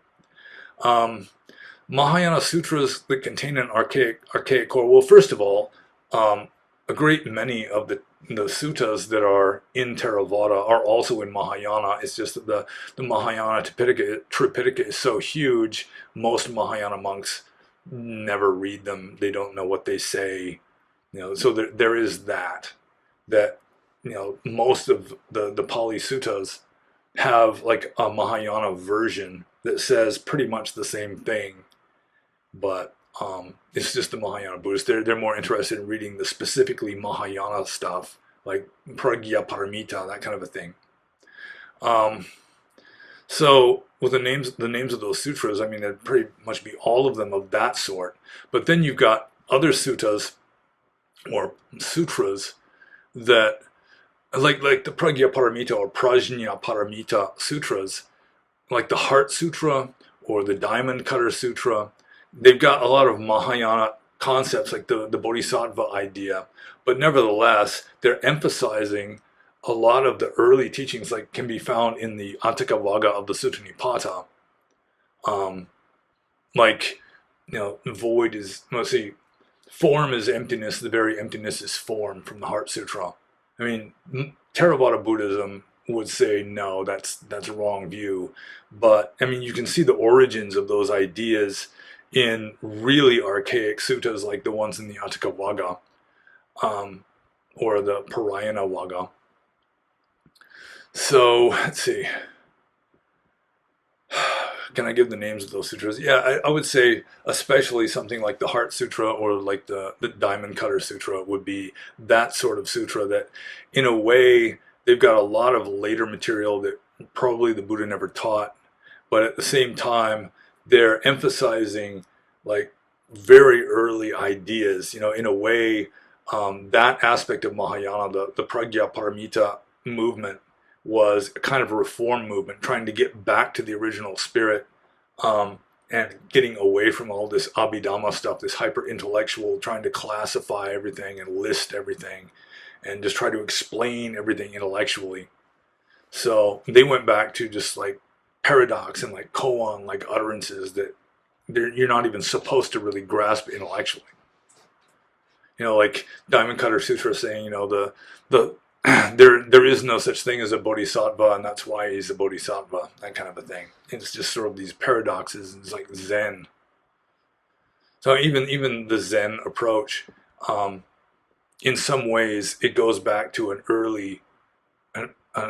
[SPEAKER 1] Mahayana sutras that contain an archaic core. Well, first of all, a great many of the suttas that are in Theravada are also in Mahayana. It's just that the Mahayana Tripitaka is so huge, most Mahayana monks never read them. They don't know what they say. So there is that most of the Pali suttas have like a Mahayana version that says pretty much the same thing, but it's just the Mahayana Buddhists. They're more interested in reading the specifically Mahayana stuff, like Pragya Paramita, that kind of a thing. So with the names of those sutras, I mean, it'd pretty much be all of them of that sort. But then you've got other suttas or sutras that, like the Pragya Paramita or Prajna Paramita sutras, like the Heart Sutra or the Diamond Cutter Sutra. They've got a lot of Mahayana concepts, like the Bodhisattva idea, but nevertheless, they're emphasizing a lot of the early teachings, like can be found in the Atthaka Vagga of the Sutta Nipata. Like, void is, let's see, form is emptiness, the very emptiness is form, from the Heart Sutra. I mean, Theravada Buddhism would say no, that's a wrong view, but I mean, you can see the origins of those ideas in really archaic suttas like the ones in the Atthaka Vagga, or the Parayana Vagga. So let's see. Can I give the names of those sutras? Yeah, I would say especially something like the Heart Sutra or like the Diamond Cutter Sutra would be that sort of sutra that, in a way, they've got a lot of later material that probably the Buddha never taught, but at the same time, they're emphasizing like very early ideas. In a way, that aspect of Mahayana, the Pragya Paramita movement, was a kind of a reform movement, trying to get back to the original spirit, and getting away from all this Abhidhamma stuff, this hyper-intellectual, trying to classify everything and list everything, and just try to explain everything intellectually. So they went back to just like paradox and like koan, like utterances that you're not even supposed to really grasp intellectually. Like Diamond Cutter Sutra saying, the there is no such thing as a bodhisattva, and that's why he's a bodhisattva, that kind of a thing. It's just sort of these paradoxes. It's like Zen. So even the Zen approach, um, in some ways, it goes back to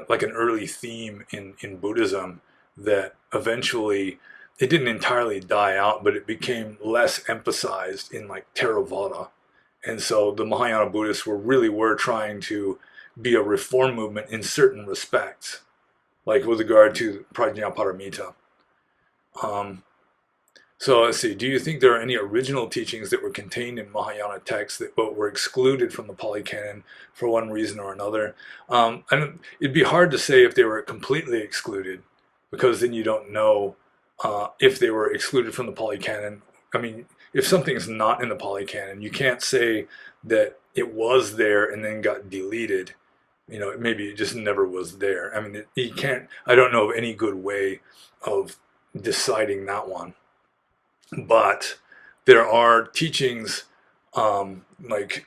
[SPEAKER 1] like an early theme in Buddhism that eventually it didn't entirely die out, but it became less emphasized in like Theravada. And so the Mahayana Buddhists were trying to be a reform movement in certain respects, like with regard to Prajnaparamita. Um, so let's see, do you think there are any original teachings that were contained in Mahayana texts that were excluded from the Pali Canon for one reason or another? And it'd be hard to say if they were completely excluded, because then you don't know if they were excluded from the Pali Canon. I mean, if something's not in the Pali Canon, you can't say that it was there and then got deleted. You know, maybe it just never was there. I mean, you can't, I don't know of any good way of deciding that one. But there are teachings, like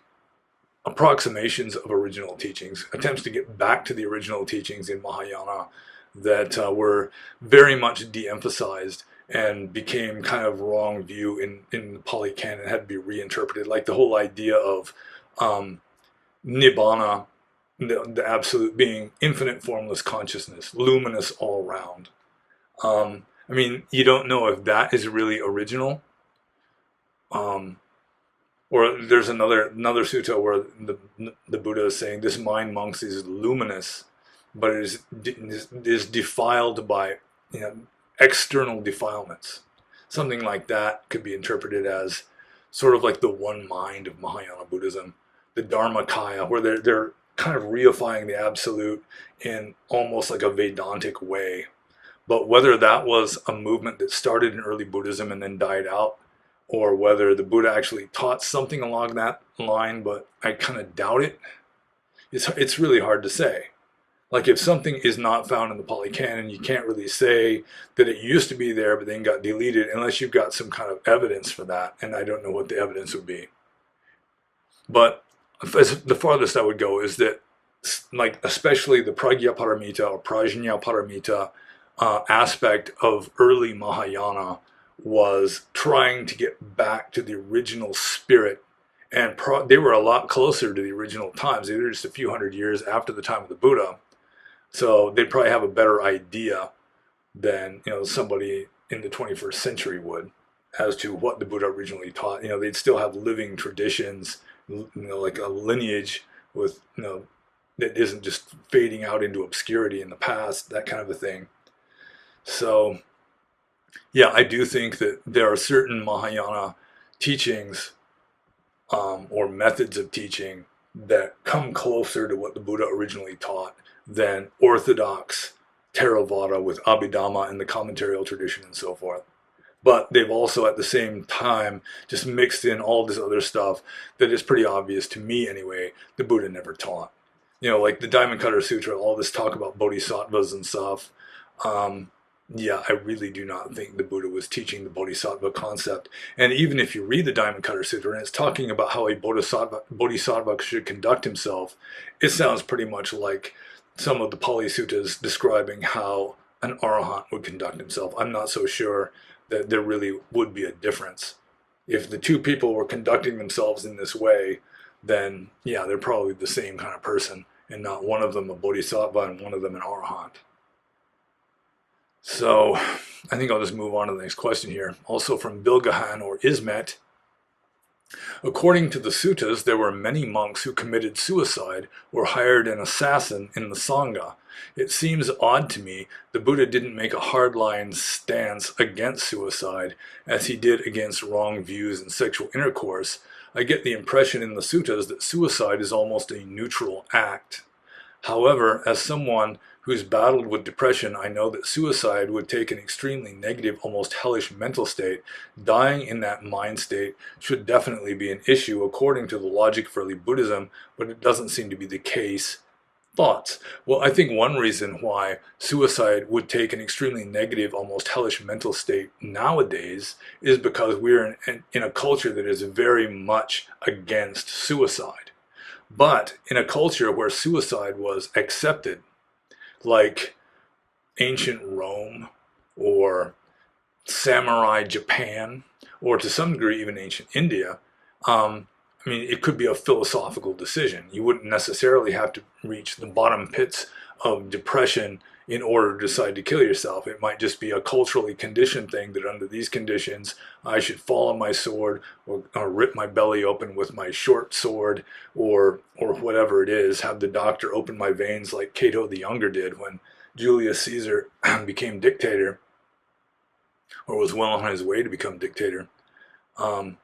[SPEAKER 1] approximations of original teachings, attempts to get back to the original teachings in Mahayana that were very much de-emphasized and became kind of wrong view in the Pali Canon, had to be reinterpreted. Like the whole idea of Nibbana, the absolute being, infinite formless consciousness, luminous all round. I mean, you don't know if that is really original. Um, or there's another sutta where the Buddha is saying this mind, monks, is luminous, but it is defiled by, you know, external defilements. Something like that could be interpreted as sort of like the one mind of Mahayana Buddhism, the Dharmakaya, where they're kind of reifying the absolute in almost like a Vedantic way. But whether that was a movement that started in early Buddhism and then died out, or whether the Buddha actually taught something along that line, but I kind of doubt it, it's really hard to say. Like if something is not found in the Pali Canon, you can't really say that it used to be there but then got deleted unless you've got some kind of evidence for that, and I don't know what the evidence would be. But the farthest I would go is that, like especially the Pragyaparamita or Prajnaparamita aspect of early Mahayana was trying to get back to the original spirit, and they were a lot closer to the original times. They were just a few hundred years after the time of the Buddha, so they'd probably have a better idea than, you know, somebody in the 21st century would as to what the Buddha originally taught. You know, they'd still have living traditions, you know, like a lineage with, you know, that isn't just fading out into obscurity in the past, that kind of a thing. So yeah, I do think that there are certain Mahayana teachings, or methods of teaching that come closer to what the Buddha originally taught than orthodox Theravada with Abhidhamma and the commentarial tradition and so forth. But they've also at the same time just mixed in all this other stuff that is pretty obvious to me anyway, the Buddha never taught. You know, like the Diamond Cutter Sutra, all this talk about bodhisattvas and stuff. Yeah, I really do not think the Buddha was teaching the bodhisattva concept. And even if you read the Diamond Cutter Sutra and it's talking about how a bodhisattva should conduct himself, it sounds pretty much like some of the Pali Suttas describing how an arahant would conduct himself. I'm not so sure that there really would be a difference. If the two people were conducting themselves in this way, then yeah, they're probably the same kind of person, and not one of them a bodhisattva and one of them an arahant. So I think I'll just move on to the next question here. Also from Bilgahan or Ismet. According to the suttas, there were many monks who committed suicide or hired an assassin in the Sangha. It seems odd to me the Buddha didn't make a hardline stance against suicide as he did against wrong views in sexual intercourse. I get the impression in the suttas that suicide is almost a neutral act. However, as someone who's battled with depression, I know that suicide would take an extremely negative, almost hellish mental state. Dying in that mind state should definitely be an issue according to the logic of early Buddhism, but it doesn't seem to be the case. Thoughts? Well, I think one reason why suicide would take an extremely negative, almost hellish mental state nowadays is because we're in a culture that is very much against suicide. But in a culture where suicide was accepted, like ancient Rome or samurai Japan, or to some degree even ancient India, I mean, it could be a philosophical decision. You wouldn't necessarily have to reach the bottom pits of depression in order to decide to kill yourself. It might just be a culturally conditioned thing that under these conditions, I should fall on my sword or rip my belly open with my short sword or whatever it is, have the doctor open my veins like Cato the Younger did when Julius Caesar became dictator or was well on his way to become dictator. Um,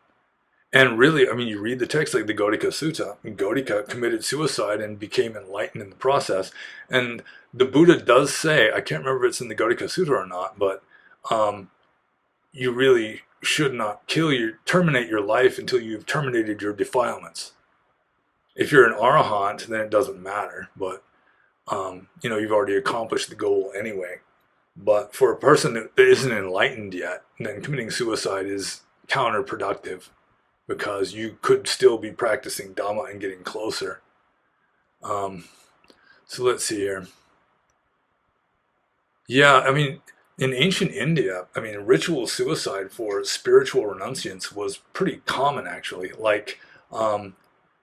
[SPEAKER 1] and really, I mean, you read the text like the Gotika Sutta, and Gotika committed suicide and became enlightened in the process. And the Buddha does say, I can't remember if it's in the Gotika Sutta or not, but um, you really should not terminate your life until you've terminated your defilements. If you're an arahant, then it doesn't matter, but you've already accomplished the goal anyway. But for a person that isn't enlightened yet, then committing suicide is counterproductive because you could still be practicing Dhamma and getting closer. Um, so let's see here. Yeah, I mean, in ancient India, I mean, ritual suicide for spiritual renunciants was pretty common actually. Like um,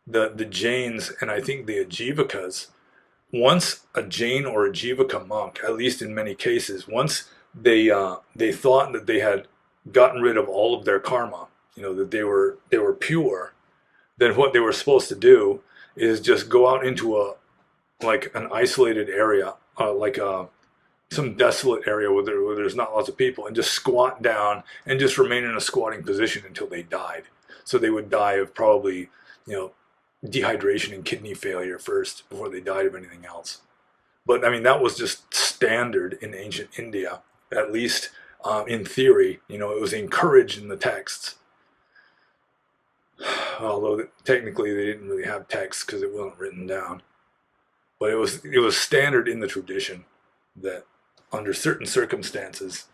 [SPEAKER 1] the Jains and I think the Ajivikas, once a Jain or a Jivaka monk, at least in many cases, once they thought that they had gotten rid of all of their karma, that they were pure, then what they were supposed to do is just go out into like an isolated area, like some desolate area where there's not lots of people, and just squat down and just remain in a squatting position until they died. So they would die of probably, you know, dehydration and kidney failure first before they died of anything else. But I mean, that was just standard in ancient India, at least in theory. It was encouraged in the texts, although technically they didn't really have texts because it wasn't written down. But it was standard in the tradition that under certain circumstances,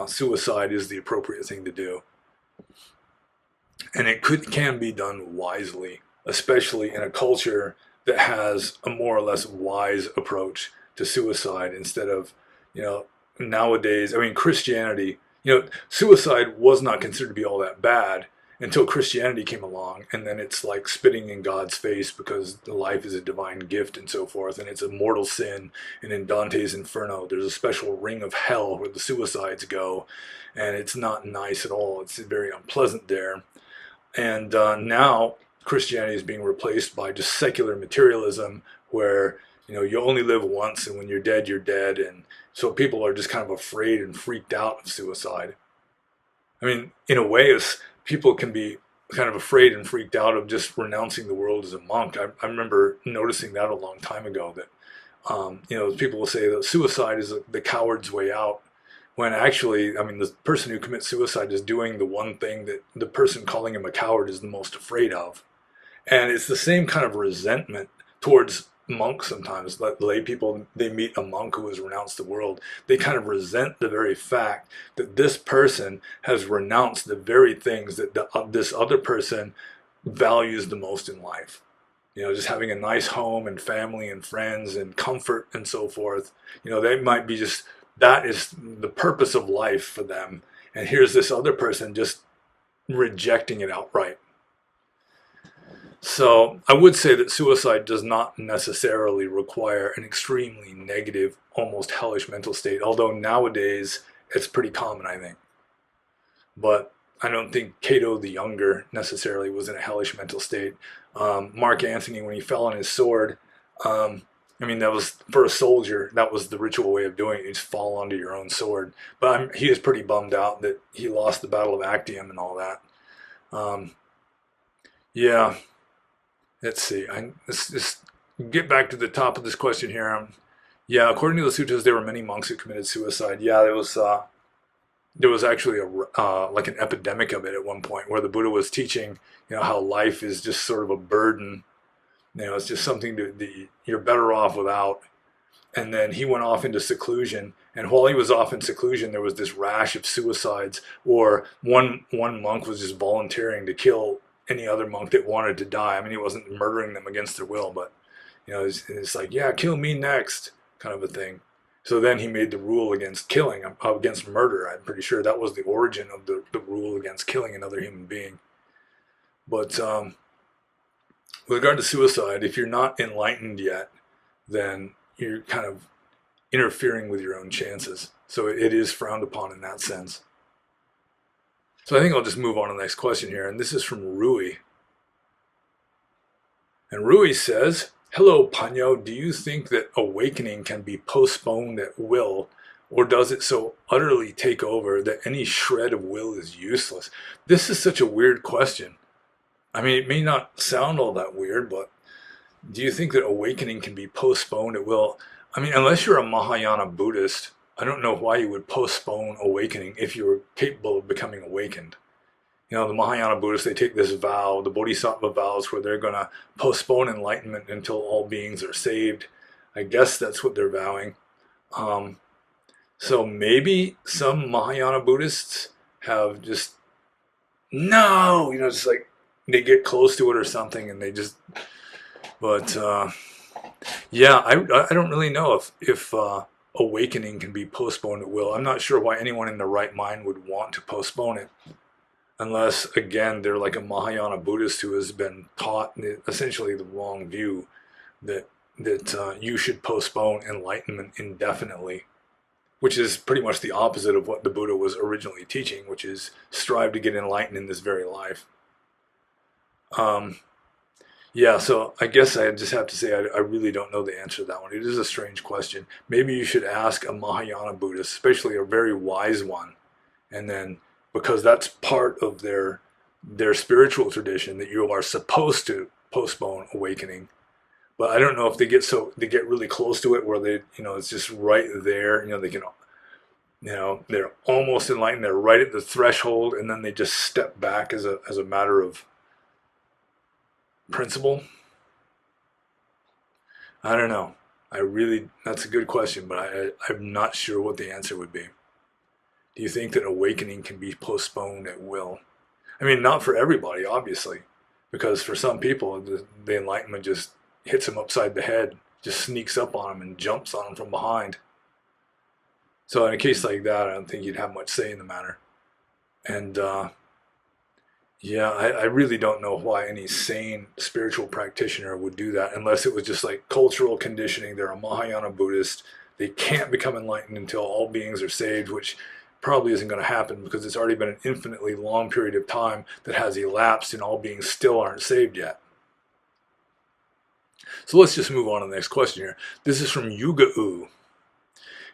[SPEAKER 1] suicide is the appropriate thing to do, and it can be done wisely, especially in a culture that has a more or less wise approach to suicide instead of, you know, nowadays. I mean, Christianity, suicide was not considered to be all that bad until Christianity came along, and then it's like spitting in God's face because life is a divine gift and so forth, and it's a mortal sin. And in Dante's Inferno, there's a special ring of hell where the suicides go, and it's not nice at all. It's very unpleasant there. And now Christianity is being replaced by just secular materialism, where you only live once, and when you're dead, you're dead. And so people are just kind of afraid and freaked out of suicide. I mean, in a way, people can be kind of afraid and freaked out of just renouncing the world as a monk. I remember noticing that a long time ago, that people will say that suicide is the coward's way out, when actually, I mean, the person who commits suicide is doing the one thing that the person calling him a coward is the most afraid of. And it's the same kind of resentment towards monks sometimes. Like lay people, they meet a monk who has renounced the world. They kind of resent the very fact that this person has renounced the very things that this other person values the most in life. Just having a nice home and family and friends and comfort and so forth. They might be just, that is the purpose of life for them. And here's this other person just rejecting it outright. So I would say that suicide does not necessarily require an extremely negative, almost hellish mental state, although nowadays it's pretty common, I think. But I don't think Cato the Younger necessarily was in a hellish mental state. Mark Antony, when he fell on his sword, I mean, that was, for a soldier, that was the ritual way of doing it. You just fall onto your own sword. But he was pretty bummed out that he lost the Battle of Actium and all that. Um, yeah, let's see. Let's just get back to the top of this question here. Yeah, according to the sutras, there were many monks who committed suicide. Yeah, there was actually like an epidemic of it at one point, where the Buddha was teaching, how life is just sort of a burden. It's just something you're better off without. And then he went off into seclusion. And while he was off in seclusion, there was this rash of suicides, or one monk was just volunteering to kill any other monk that wanted to die. I mean, he wasn't murdering them against their will, but it's like, yeah, kill me next, kind of a thing. So then he made the rule against killing, against murder. I'm pretty sure that was the origin of the rule against killing another human being. But with regard to suicide, if you're not enlightened yet, then you're kind of interfering with your own chances. So it is frowned upon in that sense. So I think I'll just move on to the next question here. And this is from Rui. And Rui says, hello, Panyo. Do you think that awakening can be postponed at will, or does it so utterly take over that any shred of will is useless? This is such a weird question. I mean, it may not sound all that weird, but do you think that awakening can be postponed at will? I mean, unless you're a Mahayana Buddhist, I don't know why you would postpone awakening if you were capable of becoming awakened. The Mahayana Buddhists, they take this vow, the Bodhisattva vows, where they're going to postpone enlightenment until all beings are saved. I guess that's what they're vowing. So maybe some Mahayana Buddhists have just, no, just like they get close to it or something and they just, but yeah, I don't really know if awakening can be postponed at will. I'm not sure why anyone in their right mind would want to postpone it, unless, again, they're like a Mahayana Buddhist who has been taught essentially the wrong view that you should postpone enlightenment indefinitely, which is pretty much the opposite of what the Buddha was originally teaching, which is strive to get enlightened in this very life. Yeah, so I guess I just have to say I really don't know the answer to that one. It is a strange question. Maybe you should ask a Mahayana Buddhist, especially a very wise one, and then, because that's part of their spiritual tradition, that you are supposed to postpone awakening. But I don't know if they get really close to it where they, it's just right there. They can, they're almost enlightened. They're right at the threshold, and then they just step back as a matter of principle. I don't know. That's a good question, but I'm not sure what the answer would be. Do you think that awakening can be postponed at will? I mean, not for everybody, obviously, because for some people, the enlightenment just hits them upside the head, just sneaks up on them and jumps on them from behind. So in a case like that, I don't think you'd have much say in the matter. And yeah, I really don't know why any sane spiritual practitioner would do that, unless it was just like cultural conditioning. They're a Mahayana Buddhist. They can't become enlightened until all beings are saved, which probably isn't going to happen because it's already been an infinitely long period of time that has elapsed and all beings still aren't saved yet. So let's just move on to the next question here. This is from Yuga-U.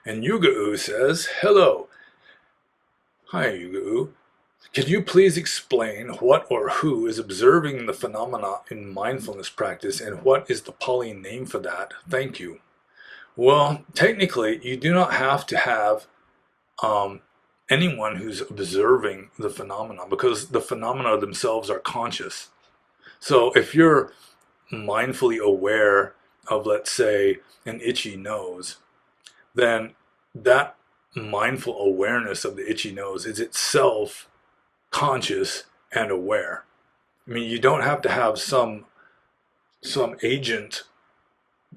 [SPEAKER 1] And Yuga-U says, hello. Hi, Yuga-U. Can you please explain what or who is observing the phenomena in mindfulness practice, and what is the Pali name for that? Thank you. Well, technically, you do not have to have anyone who's observing the phenomena, because the phenomena themselves are conscious. So if you're mindfully aware of, let's say, an itchy nose, then that mindful awareness of the itchy nose is itself conscious and aware. I mean, you don't have to have some agent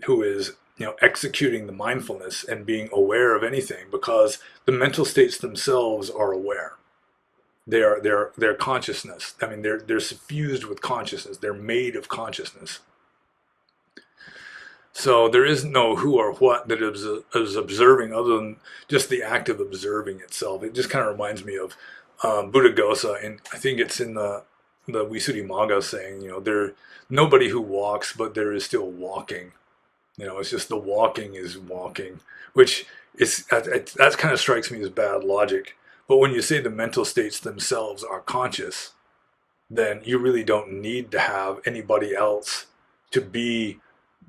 [SPEAKER 1] who is executing the mindfulness and being aware of anything, because the mental states themselves are aware. They're consciousness. I mean, they're suffused with consciousness. They're made of consciousness. So there is no who or what that is observing, other than just the act of observing itself. It just kind of reminds me of Buddhaghosa, and I think it's in the Visuddhimagga saying, there nobody who walks, but there is still walking. It's just the walking is walking, which that kind of strikes me as bad logic. But when you say the mental states themselves are conscious, then you really don't need to have anybody else to be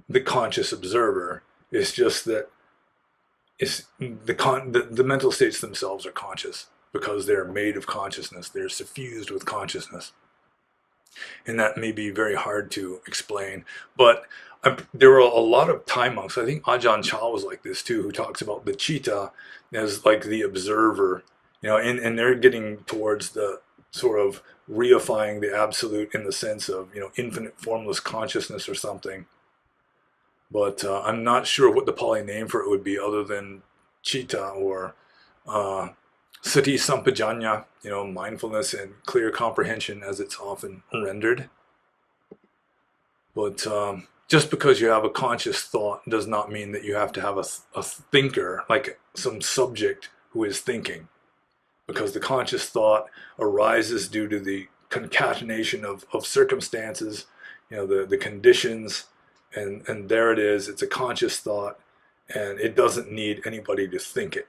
[SPEAKER 1] the conscious observer. It's just that the mental states themselves are conscious, because they're made of consciousness. They're suffused with consciousness. And that may be very hard to explain. But there were a lot of Thai monks, I think Ajahn Chah was like this too, who talks about the citta as like the observer, and they're getting towards the sort of reifying the absolute in the sense of, infinite formless consciousness or something. But I'm not sure what the Pali name for it would be other than chitta or uh, sati sampajanya, mindfulness and clear comprehension as it's often rendered. But just because you have a conscious thought does not mean that you have to have a thinker, like some subject who is thinking. Because the conscious thought arises due to the concatenation of circumstances, the conditions, and there it is. It's a conscious thought, and it doesn't need anybody to think it.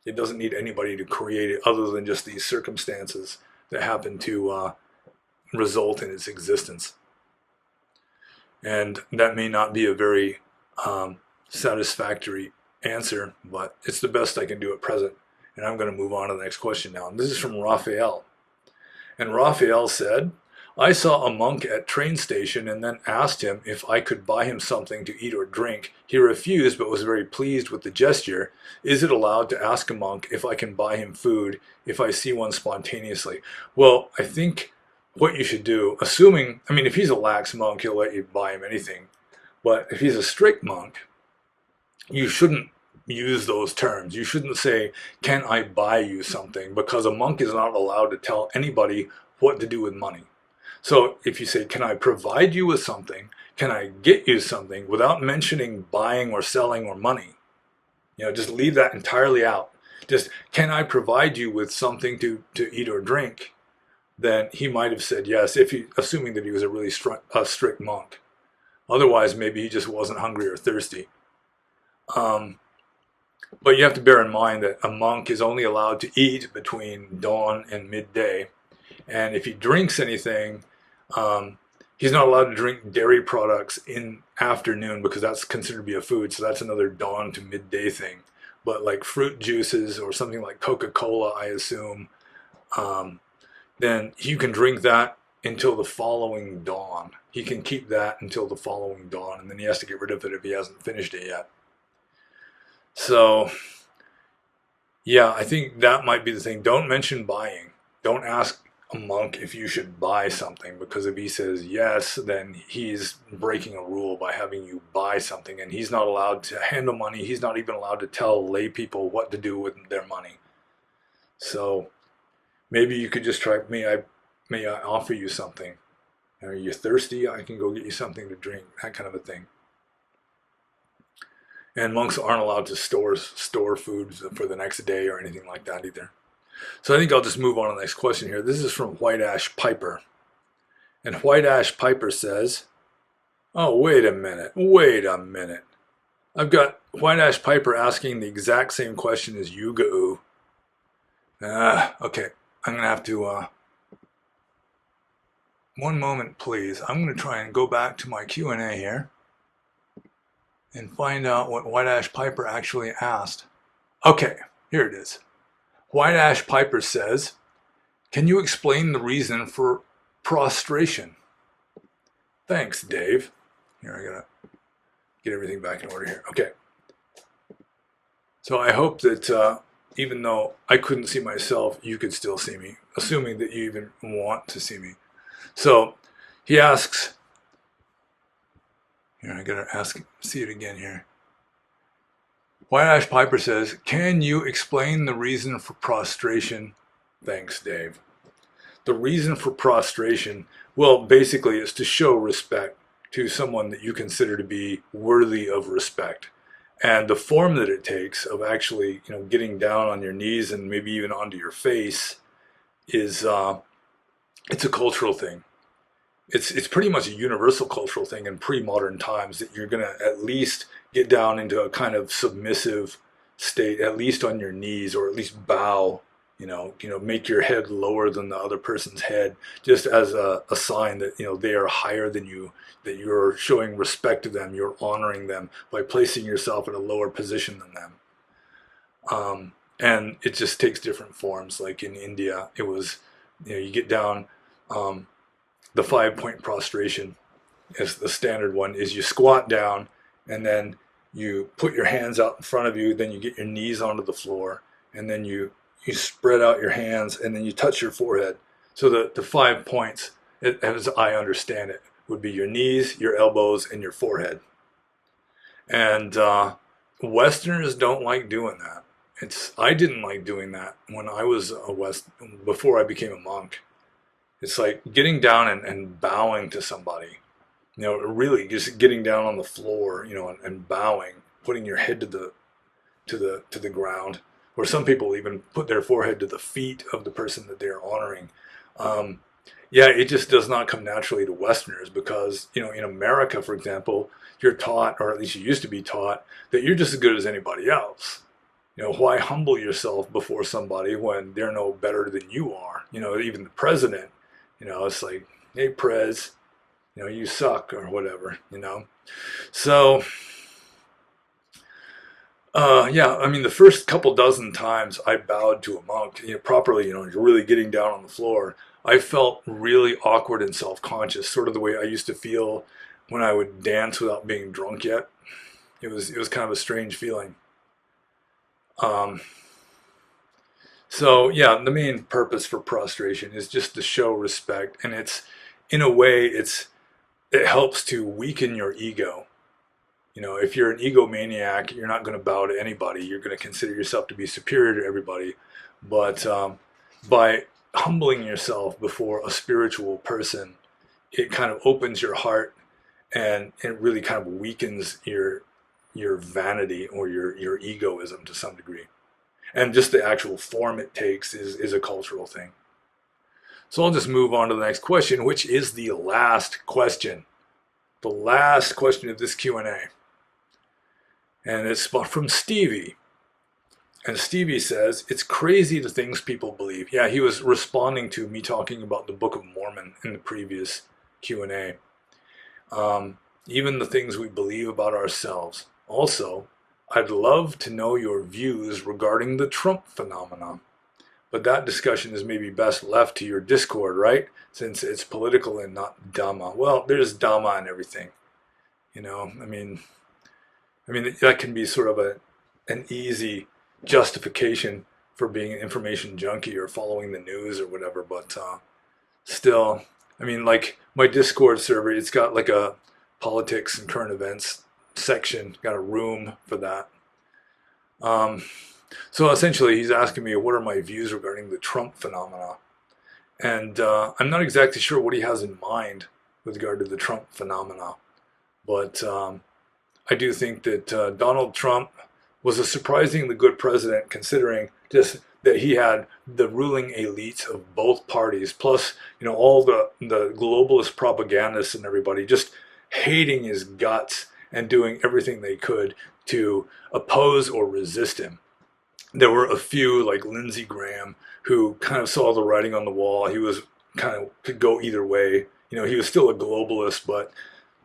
[SPEAKER 1] It doesn't need anybody to create it other than just these circumstances that happen to result in its existence. And that may not be a very satisfactory answer, but it's the best I can do at present. And I'm going to move on to the next question now. And this is from Raphael. And Raphael said, I saw a monk at train station and then asked him if I could buy him something to eat or drink. He refused but was very pleased with the gesture. Is it allowed to ask a monk if I can buy him food if I see one spontaneously? Well, I think what you should do, assuming, if he's a lax monk, he'll let you buy him anything. But if he's a strict monk, you shouldn't use those terms. You shouldn't say, can I buy you something? Because a monk is not allowed to tell anybody what to do with money. So if you say, can I provide you with something? Can I get you something without mentioning buying or selling or money? Just leave that entirely out. Just, can I provide you with something to eat or drink? Then he might have said yes, assuming that he was a really strict monk. Otherwise, maybe he just wasn't hungry or thirsty. But you have to bear in mind that a monk is only allowed to eat between dawn and midday. And if he drinks anything, he's not allowed to drink dairy products in afternoon because that's considered to be a food. So that's another dawn to midday thing. But like fruit juices or something like Coca-Cola, I assume, then you can drink that until the following dawn. He can keep that until the following dawn, and then he has to get rid of it if he hasn't finished it yet. So, yeah, I think that might be the thing. Don't mention buying. Don't ask a monk if you should buy something, because if he says yes, then he's breaking a rule by having you buy something, and he's not allowed to handle money. He's not even allowed to tell lay people what to do with their money. So maybe you could just try, may I offer you something? Are you thirsty? I can go get you something to drink, that kind of a thing. And monks aren't allowed to store food for the next day or anything like that either. So I think I'll just move on to the next question here. This is from White Ash Piper. And White Ash Piper says, oh, wait a minute. I've got White Ash Piper asking the exact same question as Yuga-oo. Okay, I'm going to have to, one moment please. I'm going to try and go back to my Q&A here and find out what White Ash Piper actually asked. Okay, here it is. White Ash Piper says, can you explain the reason for prostration? Thanks, Dave. Here, I gotta get everything back in order here. Okay. So I hope that even though I couldn't see myself, you could still see me, assuming that you even want to see me. So he asks, here, I gotta see it again here. White Ash Piper says, can you explain the reason for prostration? Thanks, Dave. The reason for prostration, well, basically is to show respect to someone that you consider to be worthy of respect. And the form that it takes of actually, getting down on your knees and maybe even onto your face is, it's a cultural thing. It's pretty much a universal cultural thing in pre-modern times that you're going to at least get down into a kind of submissive state, at least on your knees, or at least bow, make your head lower than the other person's head, just as a sign that, they are higher than you, that you're showing respect to them, you're honoring them by placing yourself in a lower position than them. And it just takes different forms. Like in India, it was, you get down, the 5-point prostration is the standard one, is you squat down and then you put your hands out in front of you, then you get your knees onto the floor, and then you you spread out your hands and then you touch your forehead. So the 5 points, as I understand it, would be your knees, your elbows, and your forehead. And Westerners don't like doing that. I didn't like doing that when I was before I became a monk. It's like getting down and bowing to somebody. Really just getting down on the floor, and bowing, putting your head to the ground. Or some people even put their forehead to the feet of the person that they're honoring. Um, yeah, it just does not come naturally to Westerners because, in America, for example, you're taught, or at least you used to be taught, that you're just as good as anybody else. Why humble yourself before somebody when they're no better than you are? Even the president, it's like, hey, Prez, you suck or whatever. So, yeah, I mean, the first couple dozen times I bowed to a monk, properly, you're really getting down on the floor. I felt really awkward and self-conscious, sort of the way I used to feel when I would dance without being drunk yet. It was kind of a strange feeling. Um, so yeah, the main purpose for prostration is just to show respect, and in a way, it helps to weaken your ego. If you're an egomaniac, you're not going to bow to anybody. You're going to consider yourself to be superior to everybody. But by humbling yourself before a spiritual person, it kind of opens your heart and it really kind of weakens your vanity or your egoism to some degree. And just the actual form it takes is a cultural thing. So I'll just move on to the next question, which is the last question. The last question of this Q&A. And it's from Stevie. And Stevie says, it's crazy the things people believe. Yeah, he was responding to me talking about the Book of Mormon in the previous Q&A. Even the things we believe about ourselves. Also, I'd love to know your views regarding the Trump phenomenon. But that discussion is maybe best left to your Discord, right? Since it's political and not Dhamma. Well, there's Dhamma and everything. I mean that can be sort of an easy justification for being an information junkie or following the news or whatever, but still, I mean, like my Discord server, it's got like a politics and current events section, got a room for that. Um, so essentially, he's asking me what are my views regarding the Trump phenomena, and I'm not exactly sure what he has in mind with regard to the Trump phenomena, but I do think that Donald Trump was a surprisingly good president, considering just that he had the ruling elites of both parties, plus all the globalist propagandists and everybody just hating his guts and doing everything they could to oppose or resist him. There were a few like Lindsey Graham who kind of saw the writing on the wall. He was kind of could go either way. He was still a globalist, but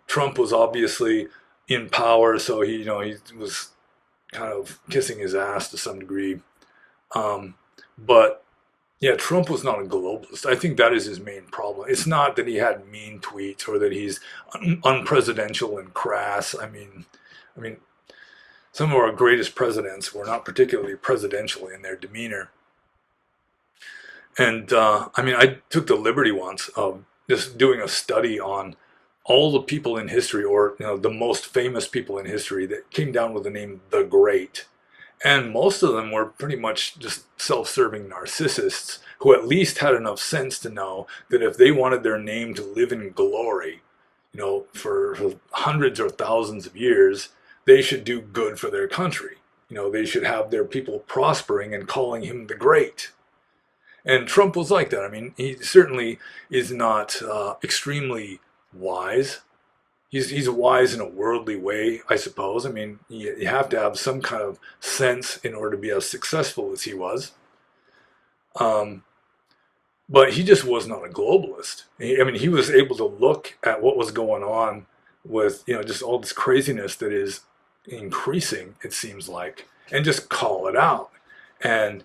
[SPEAKER 1] Trump was obviously in power, so he was kind of kissing his ass to some degree. But yeah, Trump was not a globalist. I think that is his main problem. It's not that he had mean tweets or that he's unpresidential and crass. I mean, some of our greatest presidents were not particularly presidential in their demeanor. And I mean, I took the liberty once of just doing a study on all the people in history, or the most famous people in history that came down with the name the Great. And most of them were pretty much just self-serving narcissists who at least had enough sense to know that if they wanted their name to live in glory, for hundreds or thousands of years, they should do good for their country. They should have their people prospering and calling him the Great. And Trump was like that. I mean, he certainly is not extremely wise. He's wise in a worldly way, I suppose. I mean, you have to have some kind of sense in order to be as successful as he was. Um, but he just was not a globalist. I mean, he was able to look at what was going on with, just all this craziness that is increasing, it seems like, and just call it out. And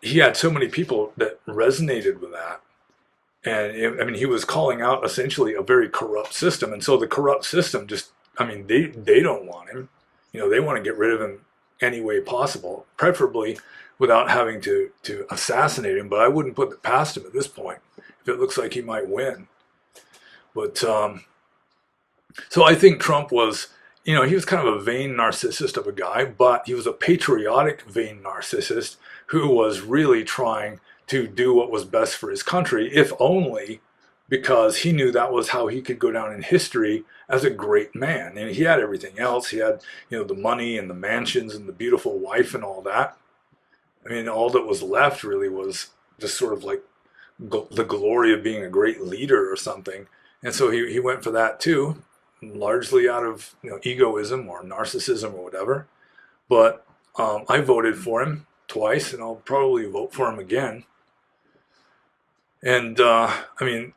[SPEAKER 1] he had so many people that resonated with that. And I mean, he was calling out essentially a very corrupt system. And so the corrupt system just, I mean, they don't want him. They want to get rid of him any way possible, preferably without having to assassinate him. But I wouldn't put it past him at this point if it looks like he might win. But so I think Trump was, he was kind of a vain narcissist of a guy, but he was a patriotic vain narcissist who was really trying to do what was best for his country, if only because he knew that was how he could go down in history as a great man. And he had everything else. He had, the money and the mansions and the beautiful wife and all that. I mean, all that was left really was just sort of like the glory of being a great leader or something. And so he went for that too, largely out of egoism or narcissism or whatever. But I voted for him twice, and I'll probably vote for him again. And I mean,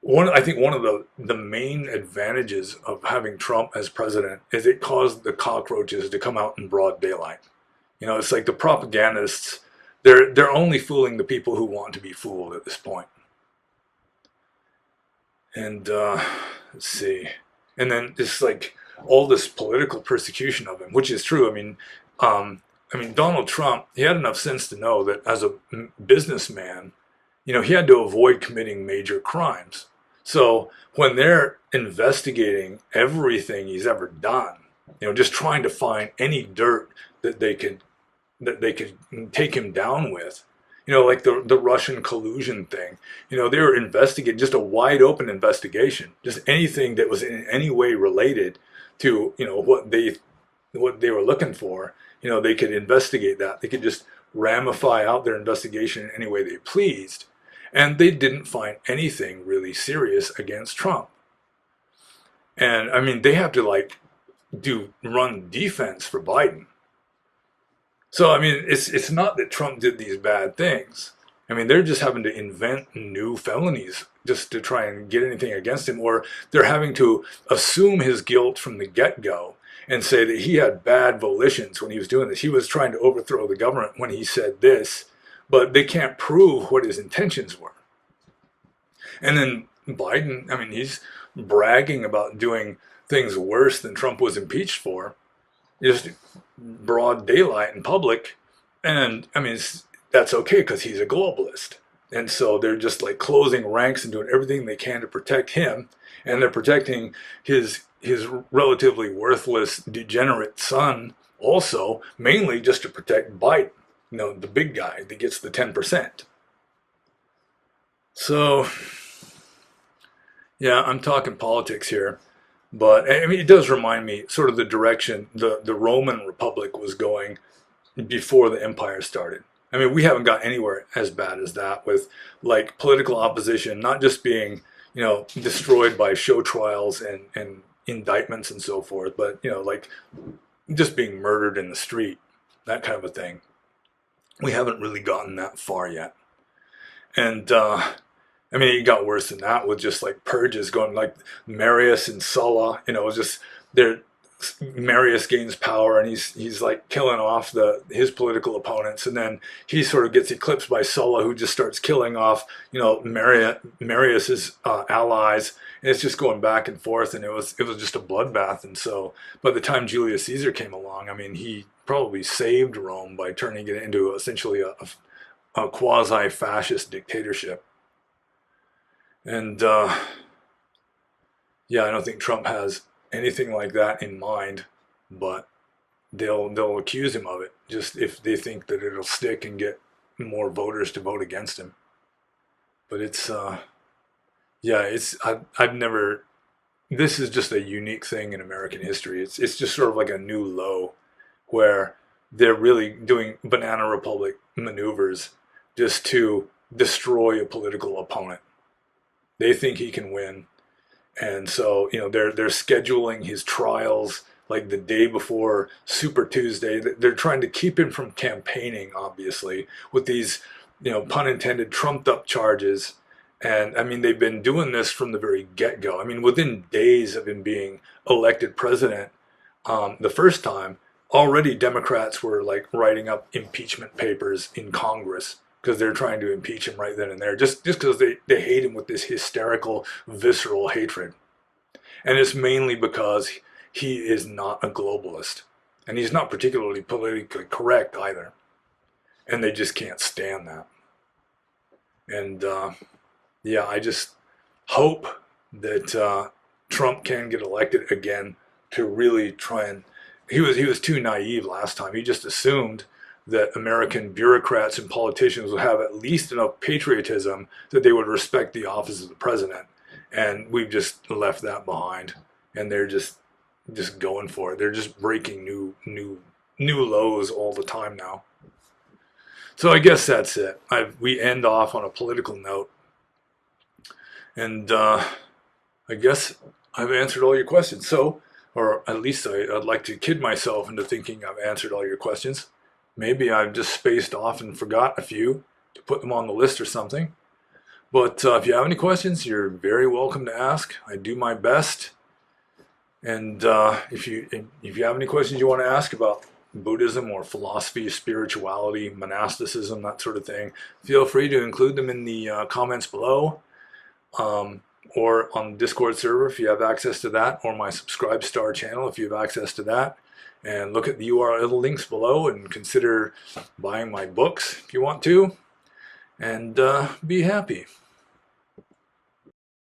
[SPEAKER 1] I think one of the main advantages of having Trump as president is it caused the cockroaches to come out in broad daylight. It's like the propagandists, they're only fooling the people who want to be fooled at this point. And let's see. And then just like all this political persecution of him, which is true. I mean, Donald Trump, he had enough sense to know that as a businessman, he had to avoid committing major crimes. So when they're investigating everything he's ever done, just trying to find any dirt that they could take him down with, like the Russian collusion thing, they were investigating, just a wide open investigation, just anything that was in any way related to, what they were looking for, they could investigate that. They could just ramify out their investigation in any way they pleased. And they didn't find anything really serious against Trump. And I mean, they have to run defense for Biden. So I mean, it's not that Trump did these bad things. I mean, they're just having to invent new felonies just to try and get anything against him, or they're having to assume his guilt from the get-go and say that he had bad volitions when he was doing this. He was trying to overthrow the government when he said this, but they can't prove what his intentions were. And then Biden, I mean, he's bragging about doing things worse than Trump was impeached for, just broad daylight in public. And I mean, that's okay because he's a globalist. And so they're just like closing ranks and doing everything they can to protect him. And they're protecting his relatively worthless, degenerate son also, mainly just to protect Biden, the big guy that gets the 10%. So, yeah, I'm talking politics here. But I mean, it does remind me sort of the direction the Roman Republic was going before the empire started. I mean, we haven't got anywhere as bad as that with like political opposition, not just being, destroyed by show trials and indictments and so forth, but, like just being murdered in the street, that kind of a thing. We haven't really gotten that far yet. And, I mean, it got worse than that with just like purges going like Marius and Sulla, just Marius gains power and he's like killing off his political opponents, and then he sort of gets eclipsed by Sulla, who just starts killing off Marius's allies, and it's just going back and forth, and it was just a bloodbath. And so by the time Julius Caesar came along, I mean, he probably saved Rome by turning it into essentially a quasi-fascist dictatorship. And yeah, I don't think Trump has anything like that in mind, but they'll accuse him of it just if they think that it'll stick and get more voters to vote against him. But it's yeah, I've never. This is just a unique thing in American history. It's just sort of like a new low, where they're really doing banana republic maneuvers just to destroy a political opponent. They think he can win. And so, they're scheduling his trials like the day before Super Tuesday. They're trying to keep him from campaigning, obviously, with these, pun intended, trumped up charges. And I mean, they've been doing this from the very get-go. I mean, within days of him being elected president, the first time, already Democrats were like writing up impeachment papers in Congress because they're trying to impeach him right then and there, just because they hate him with this hysterical, visceral hatred. And it's mainly because he is not a globalist. And he's not particularly politically correct either. And they just can't stand that. And yeah, I just hope that Trump can get elected again to really try and he was too naive last time. He just assumed that American bureaucrats and politicians would have at least enough patriotism that they would respect the office of the president. And we've just left that behind. And they're just going for it. They're just breaking new lows all the time now. So I guess that's it. We end off on a political note, and I guess I've answered all your questions. So, or at least I'd like to kid myself into thinking I've answered all your questions. Maybe I've just spaced off and forgot a few to put them on the list or something. But if you have any questions, you're very welcome to ask. I do my best. And if you have any questions you want to ask about Buddhism or philosophy, spirituality, monasticism, that sort of thing, feel free to include them in the comments below, or on the Discord server if you have access to that, or my Subscribe Star channel if you have access to that. And look at the URL links below and consider buying my books if you want to. And be happy.